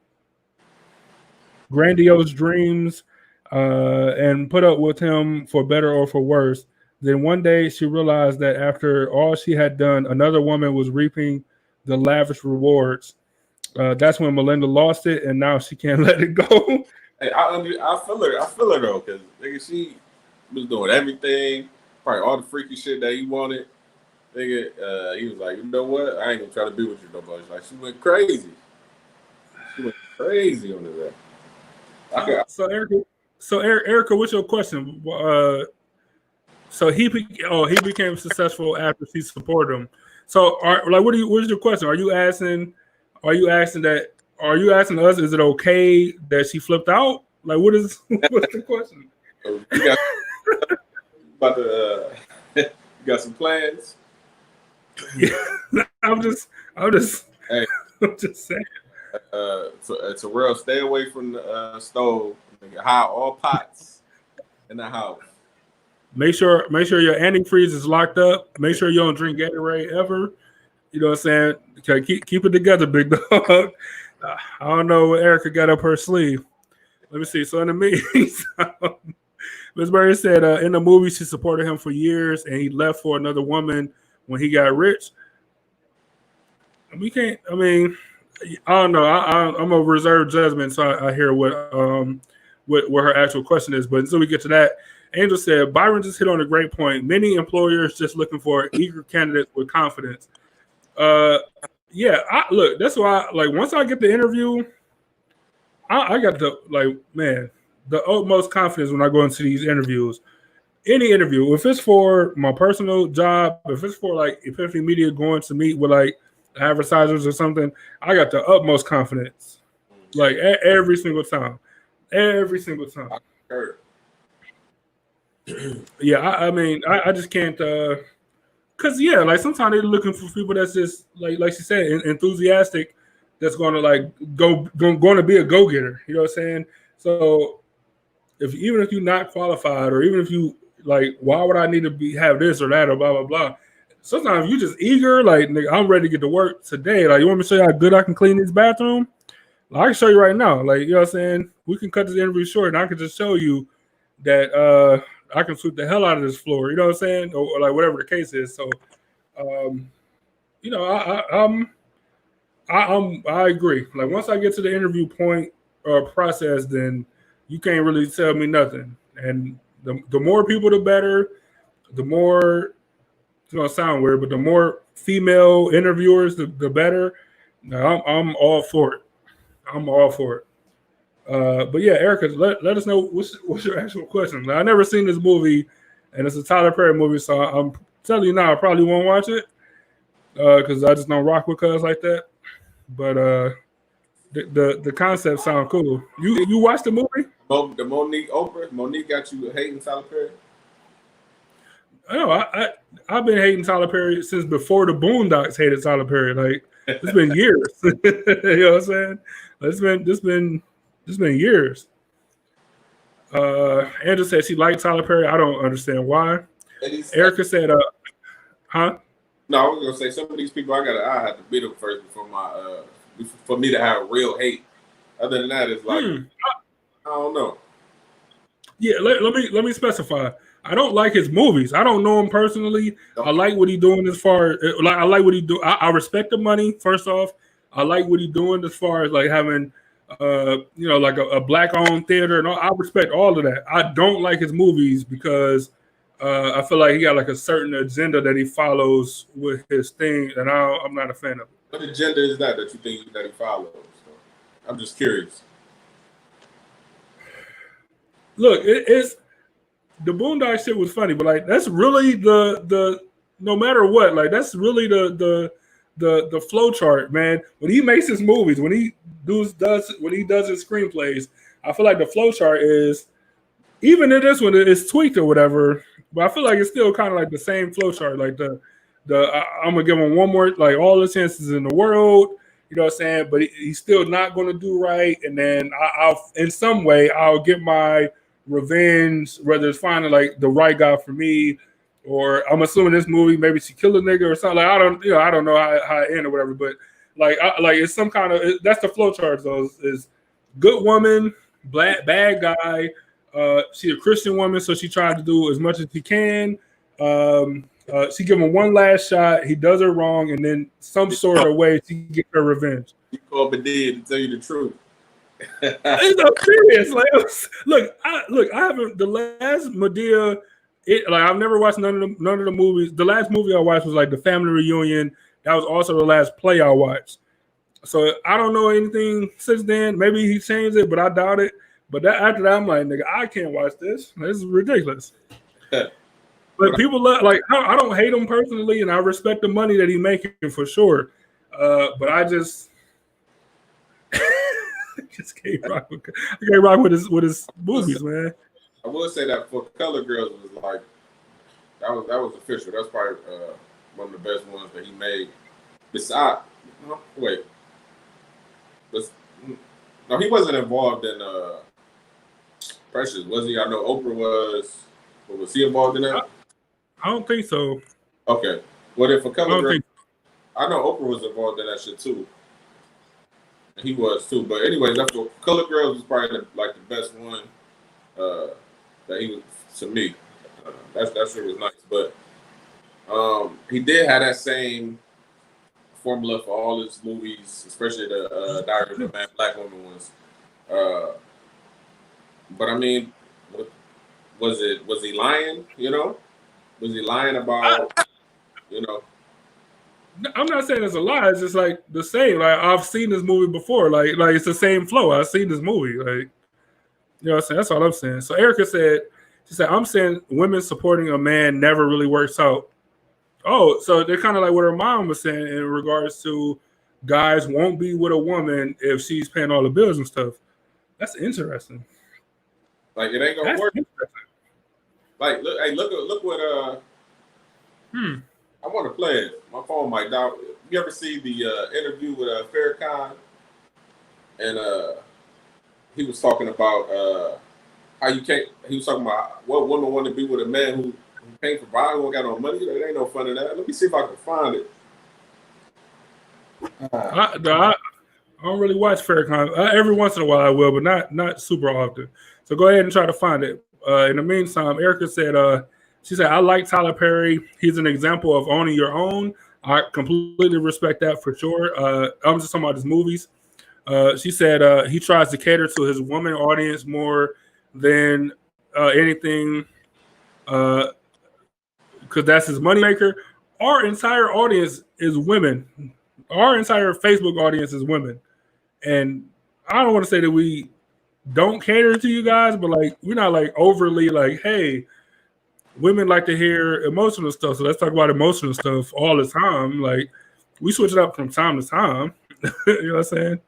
grandiose dreams, and put up with him for better or for worse. Then one day she realized that after all she had done, another woman was reaping the lavish rewards. That's when Melinda lost it, and now she can't let it go. Hey, I feel her though, because she was doing everything, probably all the freaky shit that he wanted. Nigga, he was like, you know what? I ain't gonna try to be with you no more. Like she went crazy. She went crazy on that. So Erica, what's your question? So he became successful after she supported him. So what is your question? Are you asking us, is it okay that she flipped out? Like what's the question? You got some plans? Yeah, I'm just hey, I'm just saying. It's a real stay away from the stove. Hide all pots in the house. Make sure your antifreeze is locked up. Make sure you don't drink Gatorade ever. You know what I'm saying? Okay, keep it together, big dog. I don't know what Erica got up her sleeve. Let me see. So in the meantime, Ms. Berry said in the movie she supported him for years, and he left for another woman when he got rich. We can't. I mean, I don't know. I'm a reserved judgment, so I hear what her actual question is. But until we get to that, Angel said Byron just hit on a great point. Many employers just looking for eager candidates with confidence. Yeah. Look, that's why. Like once I get the interview, I got the utmost confidence when I go into these interviews. Any interview, if it's for my personal job, if it's for like Epiphany Media going to meet with like advertisers or something, I got the utmost confidence. Like every single time. Yeah, I mean, I just can't because like sometimes they're looking for people that's just like she said, enthusiastic, that's gonna going to be a go-getter. You know what I'm saying? So even if you're not qualified, or even if you like, why would I need to have this or that or blah blah blah? Sometimes you just eager, like nigga, I'm ready to get to work today. Like, you want me to show you how good I can clean this bathroom? Like, I can show you right now. Like, you know what I'm saying? We can cut this interview short, and I can just show you that I can sweep the hell out of this floor. You know what I'm saying? Or like whatever the case is. So, I agree. Like once I get to the interview point or process, then you can't really tell me nothing. And the more people, the better. The more, it's gonna sound weird, but the more female interviewers, the better. No, I'm all for it. I'm all for it. But yeah, Erica, let us know what's your actual question. Now, I never seen this movie, and it's a Tyler Perry movie, so I'm telling you now, I probably won't watch it because I just don't rock with cuz like that. But the concept sound cool. You watched the movie? The Monique got you hating Tyler Perry? No, I've been hating Tyler Perry since before the Boondocks hated Tyler Perry. Like it's been years. You know what I'm saying? It's been years. Andrew said she liked Tyler Perry. I don't understand why. Erica said, huh? No, I was gonna say some of these people I have to beat them first for me to have real hate. Other than that, it's like I don't know. Yeah, let me specify. I don't like his movies. I don't know him personally. I like what he's doing as far as like I like what he do. I respect the money. First off, I like what he's doing as far as like having like a black owned theater and all. I respect all of that. I don't like his movies because I feel like he got like a certain agenda that he follows with his thing, and I'm not a fan of it. What agenda is that you think that he follows? So, I'm just curious. Look, it's the Boondock shit was funny, but like that's really the no matter what, like that's really the flow chart, man. When he makes his movies, when he does his screenplays, I feel like the flow chart is even in this one it's tweaked or whatever, but I feel like it's still kind of like the same flow chart. Like I'm gonna give him one more, like all the chances in the world, you know what I'm saying? But he's still not gonna do right, and then I'll in some way I'll get my revenge, whether it's finding like the right guy for me, or I'm assuming this movie maybe she killed a nigga or something. Like I don't know how it ended or whatever, but like it's some kind of that's the flow chart. So is good woman, bad guy. She's a Christian woman, so she tried to do as much as she can. She give him one last shot. He does her wrong, and then some sort of way she get her revenge. You called Madea to tell you the truth. It's so serious. Like, I haven't the last Madea. I've never watched none of the movies. The last movie I watched was like the family reunion. That was also the last play I watched. So I don't know anything since then. Maybe he changed it, but I doubt it. But after that, I'm like, nigga, I can't watch this. This is ridiculous. But people like I don't hate him personally, and I respect the money that he's making for sure. But I just can't rock with his movies, man. I will say that for Color Girls was like that was official. That's probably one of the best ones that he made. Besides, no, he wasn't involved in Precious, was he? I know Oprah was. But was he involved in that? I don't think so. Okay. Well, then for Color Girls, I know Oprah was involved in that shit too. He was too. But anyways, that's what Color Girls was probably like the best one that he was to me. That shit was nice. But he did have that same formula for all his movies, especially the Diary of a Mad Black Woman ones. But I mean, was he lying? You know, was he lying about? You know, I'm not saying it's a lie. It's just like the same. Like I've seen this movie before. Like it's the same flow. I've seen this movie. Like you know what I'm saying. That's all I'm saying. So Erica said, she said, I'm saying women supporting a man never really works out. Oh, so they're kind of like what her mom was saying in regards to guys won't be with a woman if she's paying all the bills and stuff. That's interesting. Like it ain't gonna work. Like look what I want to play it. My phone might die. You ever see the interview with Farrakhan? And he was talking about how you can't. He was talking about what women want to be with a man who can't provide, who ain't got no money. There ain't no fun in that. Let me see if I can find it. I don't really watch Farrakhan. Every once in a while I will, but not super often. So go ahead and try to find it. In the meantime, Erica said, she said, I like Tyler Perry. He's an example of owning your own. I completely respect that for sure. I'm just talking about his movies. She said he tries to cater to his woman audience more than anything because that's his moneymaker. our entire audience is women. Our entire Facebook audience is women, and I don't want to say that we don't cater to you guys, but like we're not like overly like, hey, women like to hear emotional stuff, so let's talk about emotional stuff all the time. Like we switch it up from time to time. You know what I'm saying?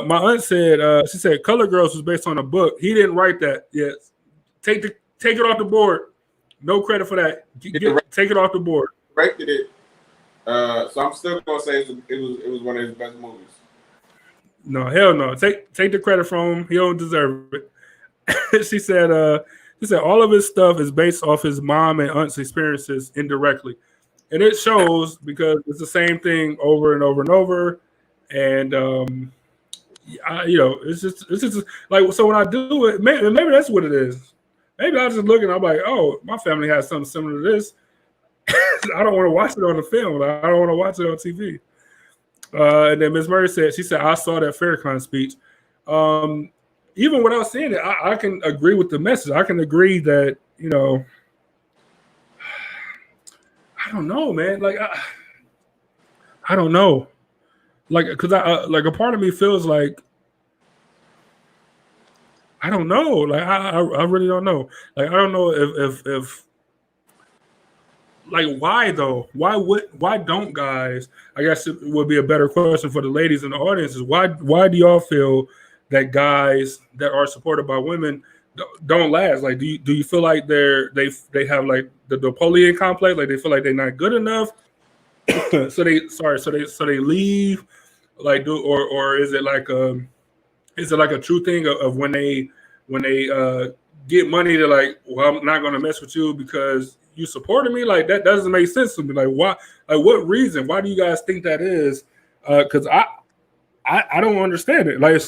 My aunt said she said Color Girls was based on a book. He didn't write that yet. Take it off the board. No credit for that. Take it off the board. Corrected it. So I'm still gonna say it was one of his best movies. No, hell no. Take the credit from him. He don't deserve it. She said all of his stuff is based off his mom and aunt's experiences indirectly. And it shows because it's the same thing over and over and over. And it's just like, so when I do it, maybe that's what it is. Maybe I just look and I'm like, oh, my family has something similar to this. I don't want to watch it on the film. I don't want to watch it on TV. And then Ms. Murray said, I saw that Farrakhan speech. Even without seeing it, I can agree with the message. I can agree that, I don't know, man. Like, I don't know. Like, because like a part of me feels like, I don't know. Like, I really don't know. Like, I don't know if like, why though? Why don't guys? I guess it would be a better question for the ladies in the audience is why do y'all feel that guys that are supported by women don't last? Like, do you feel like they have like the Napoleon complex? Like they feel like they're not good enough, so they leave? Like, or is it like a true thing of when they get money, they're like, well, I'm not gonna mess with you because you supported me? Like that doesn't make sense to me. Like why? Like what reason? Why do you guys think that is? Because I don't understand it. Like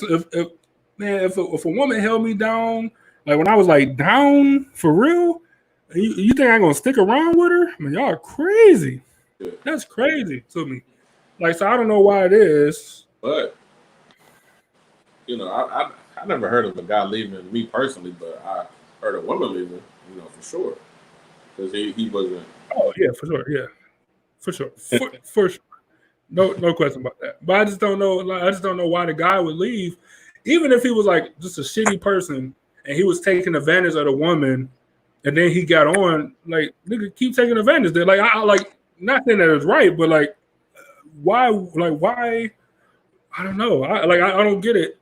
if a woman held me down, like when I was like down for real, you think I'm gonna stick around with her? I mean, y'all are crazy. That's crazy to me. Like, so I don't know why it is. But I never heard of a guy leaving me personally, but I heard a woman leaving, for sure. Because he wasn't. Oh yeah, for sure. Yeah, for sure. For sure. No question about that. But I just don't know. Like, I just don't know why the guy would leave, even if he was like just a shitty person and he was taking advantage of the woman, and then he got on. Like, nigga, keep taking advantage. There. Like, I like not saying that it's right, but like, why? Like, why? I don't know. I don't get it,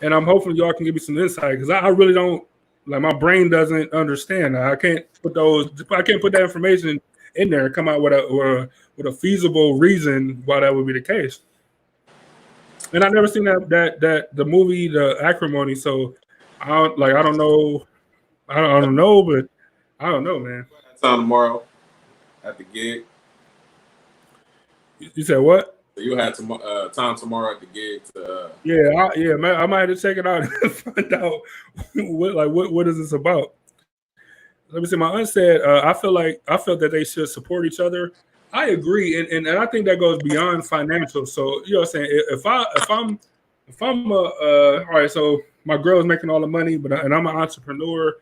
and I'm hoping y'all can give me some insight because I really don't. Like my brain doesn't understand that. I can't put that information in there and come out with a feasible reason why that would be the case. And I've never seen that the movie, The Acrimony. So I don't know. I don't know, but I don't know, man. Time tomorrow at the gig. You said what? You had time tomorrow at the gig to. Man, I might have to check it out and find out what is this about. Let me see. My aunt said, I felt that they should support each other. I agree, and I think that goes beyond financial. So you know what I'm saying? If I'm all right, so my girl is making all the money, and I'm an entrepreneur,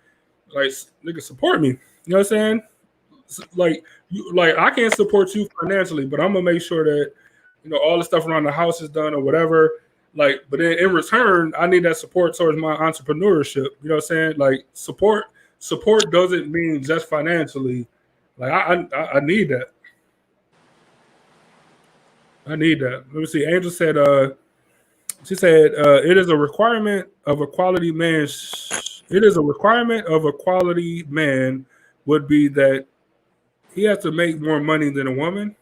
like nigga, support me. You know what I'm saying? Like I can't support you financially, but I'm gonna make sure that all the stuff around the house is done or whatever. Like, but then in return, I need that support towards my entrepreneurship. You know what I'm saying? Like support doesn't mean just financially. Like I need that. I need that. Let me see. Angel said, she said, it is a requirement of a quality man. It is a requirement of a quality man would be that he has to make more money than a woman.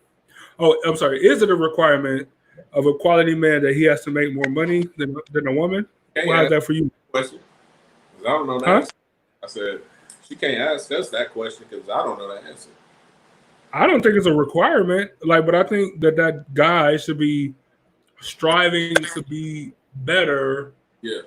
Oh, I'm sorry. Is it a requirement of a quality man that he has to make more money than a woman? Why is that for you? Question. I don't know that answer. I said she can't ask us that question because I don't know that answer. I don't think it's a requirement, but I think that guy should be striving to be better. Yeah.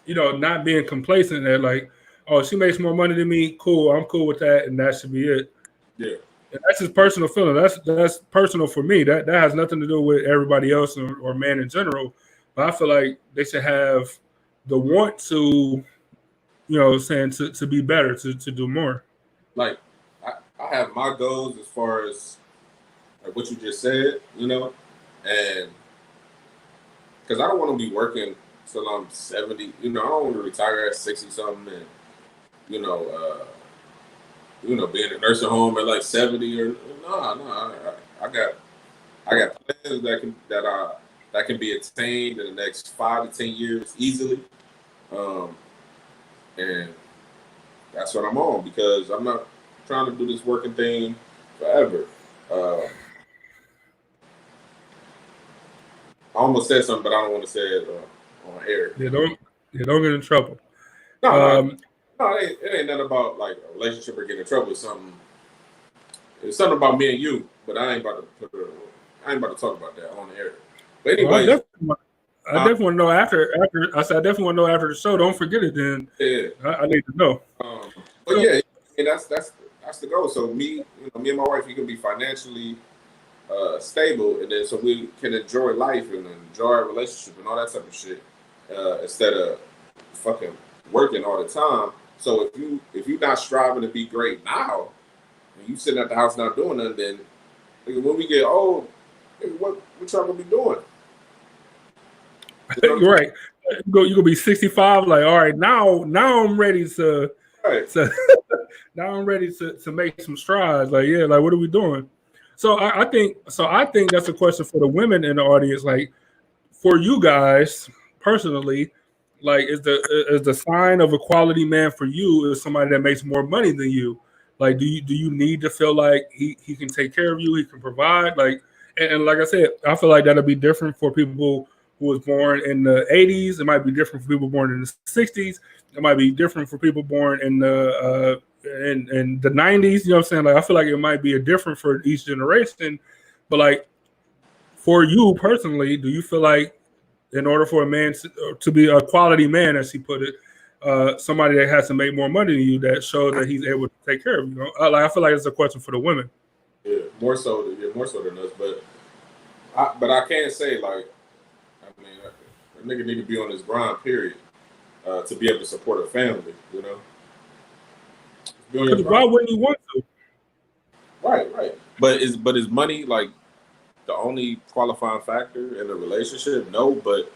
Not being complacent there. Like, oh, she makes more money than me. Cool, I'm cool with that, and that should be it. Yeah. And that's his personal feeling. That's personal for me. That has nothing to do with everybody else or man in general. But I feel like they should have the want to, saying to be better, to do more. Like, I have my goals as far as like what you just said, you know, and because I don't want to be working till I'm 70. You know, I don't want to retire at 60 something, and you know, be in a nursing home at like 70 or no. I got plans that can be attained in the next 5 to 10 years easily, and that's what I'm on because I'm not trying to do this working thing forever. I almost said something, but I don't want to say it on air. Don't get in trouble. No, it ain't nothing about like a relationship or getting in trouble with something. It's something about me and you, but I ain't about to talk about that on the air. But anyway, I definitely want to know after. I said I definitely want to know after the show. Don't forget it. Then I need to know. But yeah, and that's the goal. So me and my wife, we can be financially stable, and then so we can enjoy life and enjoy our relationship and all that type of shit instead of fucking working all the time. So if you're not striving to be great now, and you sitting at the house not doing nothing, then when we get old, what y'all gonna be doing? You're right. You're gonna be 65. Like, all right, now I'm ready to. Right. So now I'm ready to make some strides. Like, yeah, like what are we doing? So I think that's a question for the women in the audience. Like, for you guys personally, like, is the sign of a quality man for you is somebody that makes more money than you? Like, do you need to feel like he can take care of you, he can provide? Like, and like I said, I feel like that'll be different for people who was born in the 80s. It might be different for people born in the 60s. It might be different for people born in the in the 90s. You know what I'm saying? Like, I feel like it might be a different for each generation. But like, for you personally, do you feel like in order for a man to be a quality man, as he put it, somebody that has to make more money than you, that shows that he's able to take care of you? Like, I feel like it's a question for the women. Yeah, more so than us. But I can't say like, I mean, a nigga need to be on his grind, period, to be able to support a family. You know. Why wouldn't you want to? Right. But is money like the only qualifying factor in a relationship? No, but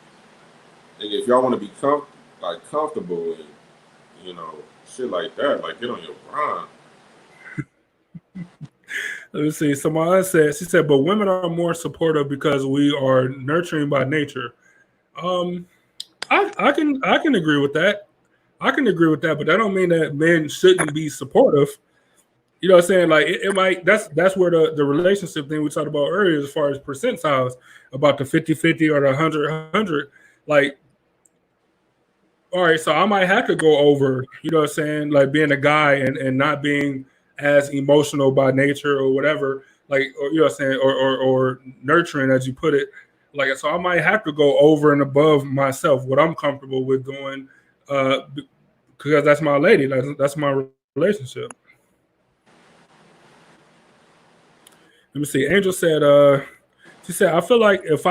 if y'all want to be comfortable and shit like that, like get on your grind. Let me see. Someone said, she said, but women are more supportive because we are nurturing by nature. I can agree with that. I can agree with that, but that don't mean that men shouldn't be supportive. You know what I'm saying? Like it might, that's where the relationship thing we talked about earlier, as far as percentiles, about the 50-50 or the 100-100. Like, all right, so I might have to go over, you know what I'm saying, like being a guy and not being as emotional by nature or whatever, like, or, you know what I'm saying, or nurturing, as you put it. Like, so I might have to go over and above myself, what I'm comfortable with doing, because that's my lady. That's my relationship. Let me see. Angel said, she said, I feel like if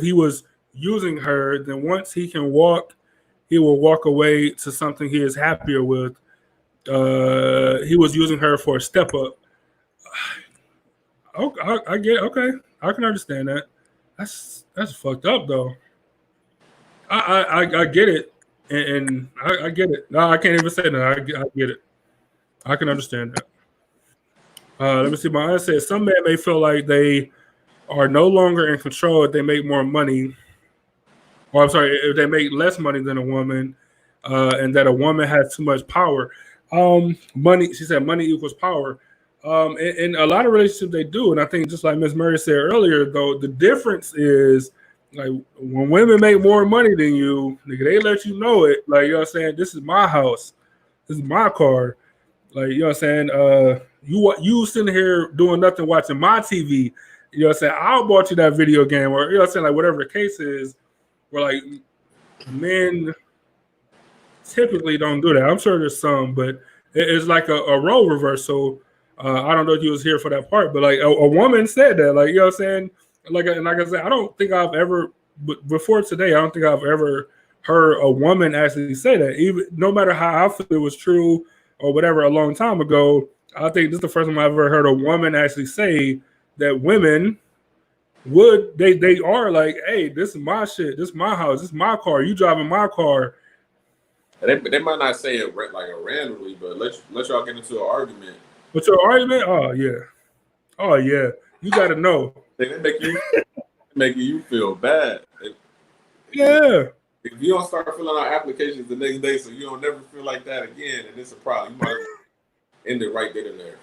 he was using her, then once he can walk, he will walk away to something he is happier with. He was using her for a step up. I get it. Okay. I can understand that. That's fucked up though. I get it, and I get it. No, I can't even say that. I get it. I can understand that. Let me see. My aunt said some men may feel like they are no longer in control if they make more money. Or I'm sorry, if they make less money than a woman, and that a woman has too much power. Money. She said money equals power. In a lot of relationships they do, and I think just like Miss Murray said earlier, though, the difference is like when women make more money than you, nigga, they let you know it. Like, you know what I'm saying? This is my house. This is my car. Like, you know what I'm saying? You sitting here doing nothing, watching my TV. You know what I'm saying? I bought you that video game, or, you know what I'm saying? Like, whatever the case is, where like men typically don't do that. I'm sure there's some, but it's like a role reversal. I don't know if you was here for that part, but like a woman said that, like, you know what I'm saying? Like I said, I don't think I've ever, before today, I don't think I've ever heard a woman actually say that. Even no matter how I feel it was true or whatever a long time ago, I think this is the first time I've ever heard a woman actually say that women would they are like, hey, this is my shit, this is my house, this is my car, you driving my car. They might not say it like randomly, but let y'all get into an argument. What's your argument? Oh yeah, you got to know. They make you feel bad. Yeah. If you don't start filling out applications the next day, so you don't never feel like that again, and it's a problem, you might end it right then and there.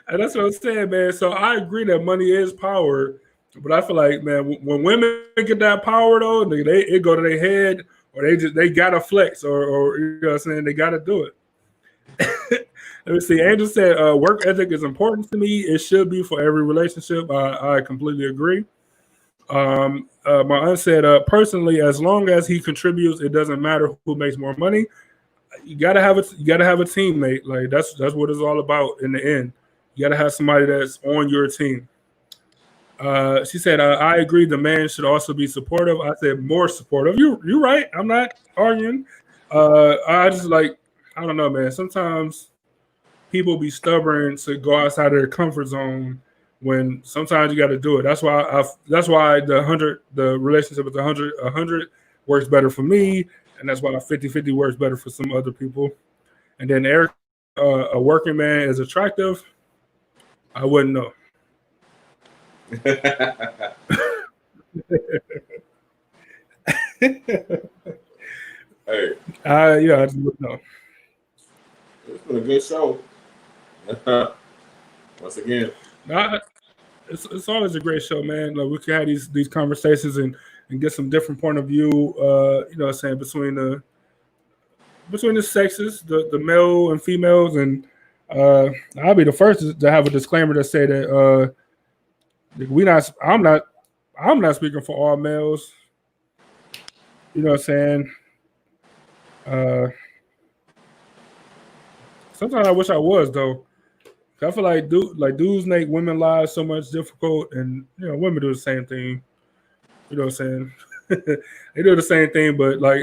And that's what I'm saying, man. So I agree that money is power, but I feel like, man, when women get that power, though, it go to their head, or they gotta flex, or you know what I'm saying, they gotta do it. Let me see. Angel said, "Work ethic is important to me. It should be for every relationship." I completely agree. My aunt said, "Personally, as long as he contributes, it doesn't matter who makes more money. You gotta have a teammate. Like that's what it's all about in the end. You got to have somebody that's on your team." She said, "I agree. The man should also be supportive." I said, "More supportive." You're right. I'm not arguing. I just I don't know, man. Sometimes people be stubborn to go outside of their comfort zone when sometimes you got to do it. That's why the relationship with 100 works better for me, and that's why 50-50 works better for some other people. And then Eric, a working man is attractive. I wouldn't know. Hey. I just wouldn't know. It's been a good show. Once again. It's always a great show, man. Like we can have these conversations and get some different point of view, you know what I'm saying, between the sexes, the male and females, and I'll be the first to have a disclaimer to say that I'm not speaking for all males. You know what I'm saying? Sometimes I wish I was, though. I feel like dudes make women's lives so much difficult, and women do the same thing. You know what I'm saying? They do the same thing, but like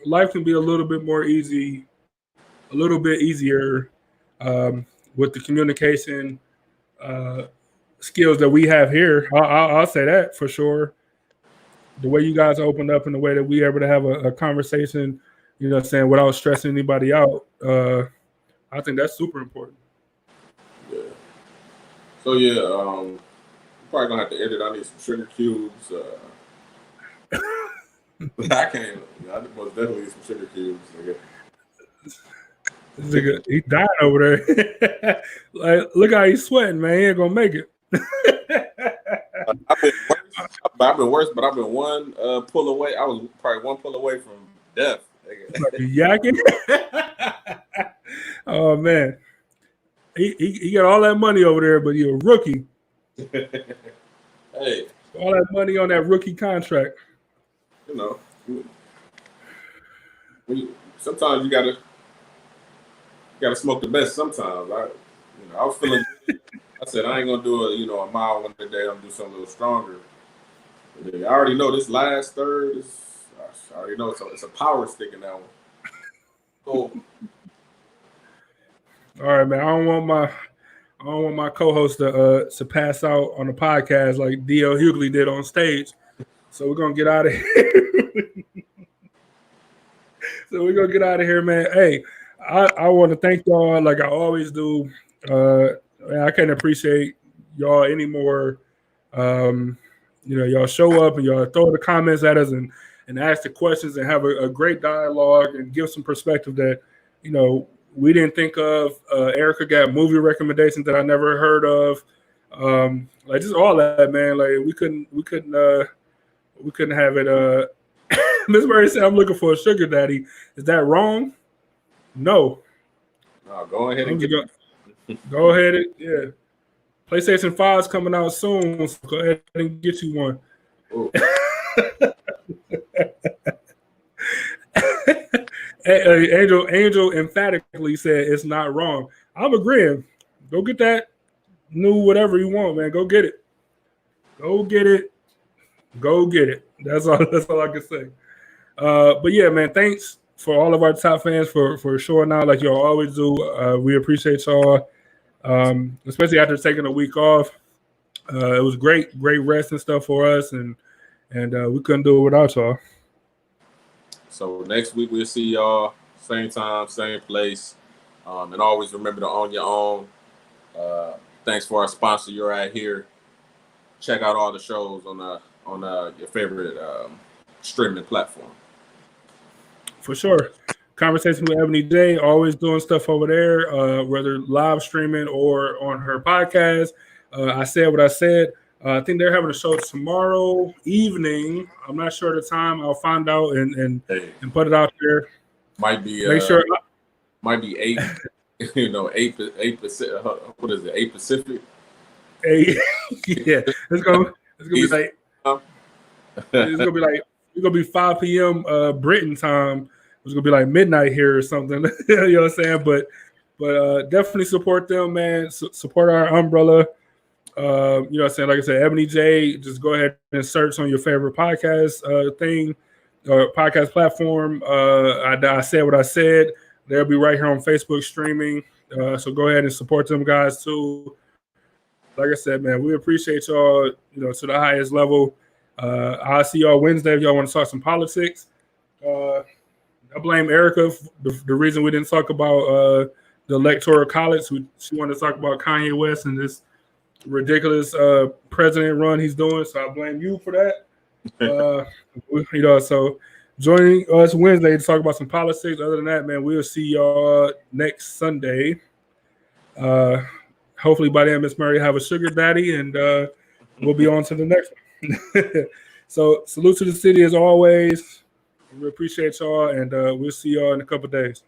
life can be a little bit more easy, a little bit easier with the communication skills that we have here. I'll say that for sure. The way you guys opened up and the way that we able to have a conversation, you know what I'm saying, without stressing anybody out, I think that's super important. Yeah. So yeah, I'm probably gonna have to edit. I need some sugar cubes. I can't. I most definitely need some sugar cubes. This nigga, he died over there. Like, look how he's sweating, man. He ain't gonna make it. I've been worse, but I've been one pull away. I was probably one pull away from death. Like yakking. Oh man, he got all that money over there, but you're a rookie. Hey, all that money on that rookie contract. You know, sometimes you gotta smoke the best. Sometimes I was feeling. I said I ain't gonna do a mile one day. I'm gonna do something a little stronger. I already know this last third I already know it's a power stick in that one. Cool. All right, man. I don't want my co-host to pass out on the podcast like D.L. Hughley did on stage. So we're gonna get out of here. Man. Hey, I want to thank y'all like I always do. I can't appreciate y'all anymore. Y'all show up and y'all throw the comments at us and ask the questions and have a great dialogue and give some perspective that we didn't think of. Erica got movie recommendations that I never heard of. Like just all that, man. Like we couldn't have it. Miss Murray said, "I'm looking for a sugar daddy." Is that wrong? No. No, go ahead and go ahead and yeah. PlayStation 5 is coming out soon, so go ahead and get you one. Angel emphatically said it's not wrong. I'm agreeing. Go get that new whatever you want, man. Go get it. Go get it. That's all I can say. But yeah, man, thanks for all of our top fans for showing out like y'all always do. We appreciate y'all, especially after taking a week off. It was great rest and stuff for us, and we couldn't do it without y'all. So next week we'll see y'all same time, same place, and always remember to own your own. Thanks for our sponsor, You're Right Here. Check out all the shows on your favorite streaming platform. For sure. Conversation with Ebony J, always doing stuff over there, whether live streaming or on her podcast. I said what I said. I think they're having a show tomorrow evening. I'm not sure the time. I'll find out and put it out there. Might be make sure. Might be 8. 8 Pacific. What is it? 8 Pacific. 8. Yeah, it's gonna be like. It's gonna be 5 p.m. Britain time. It's gonna be like midnight here or something. You know what I'm saying? But definitely support them, man. Support our umbrella. You know what I'm saying? Like I said, Ebony J, just go ahead and search on your favorite podcast thing or podcast platform. I said what I said. They'll be right here on Facebook streaming. So go ahead and support them guys too. Like I said, man, we appreciate y'all, to the highest level. I'll see y'all Wednesday if y'all want to talk some politics. I blame Erica for the reason we didn't talk about the Electoral College. She wanted to talk about Kanye West and this ridiculous president run he's doing. So I blame you for that. So joining us Wednesday to talk about some politics. Other than that, man, we'll see y'all next Sunday. Hopefully by then, Miss Murray have a sugar daddy, and we'll be on to the next one. So salute to the city as always. We appreciate y'all, and we'll see y'all in a couple of days.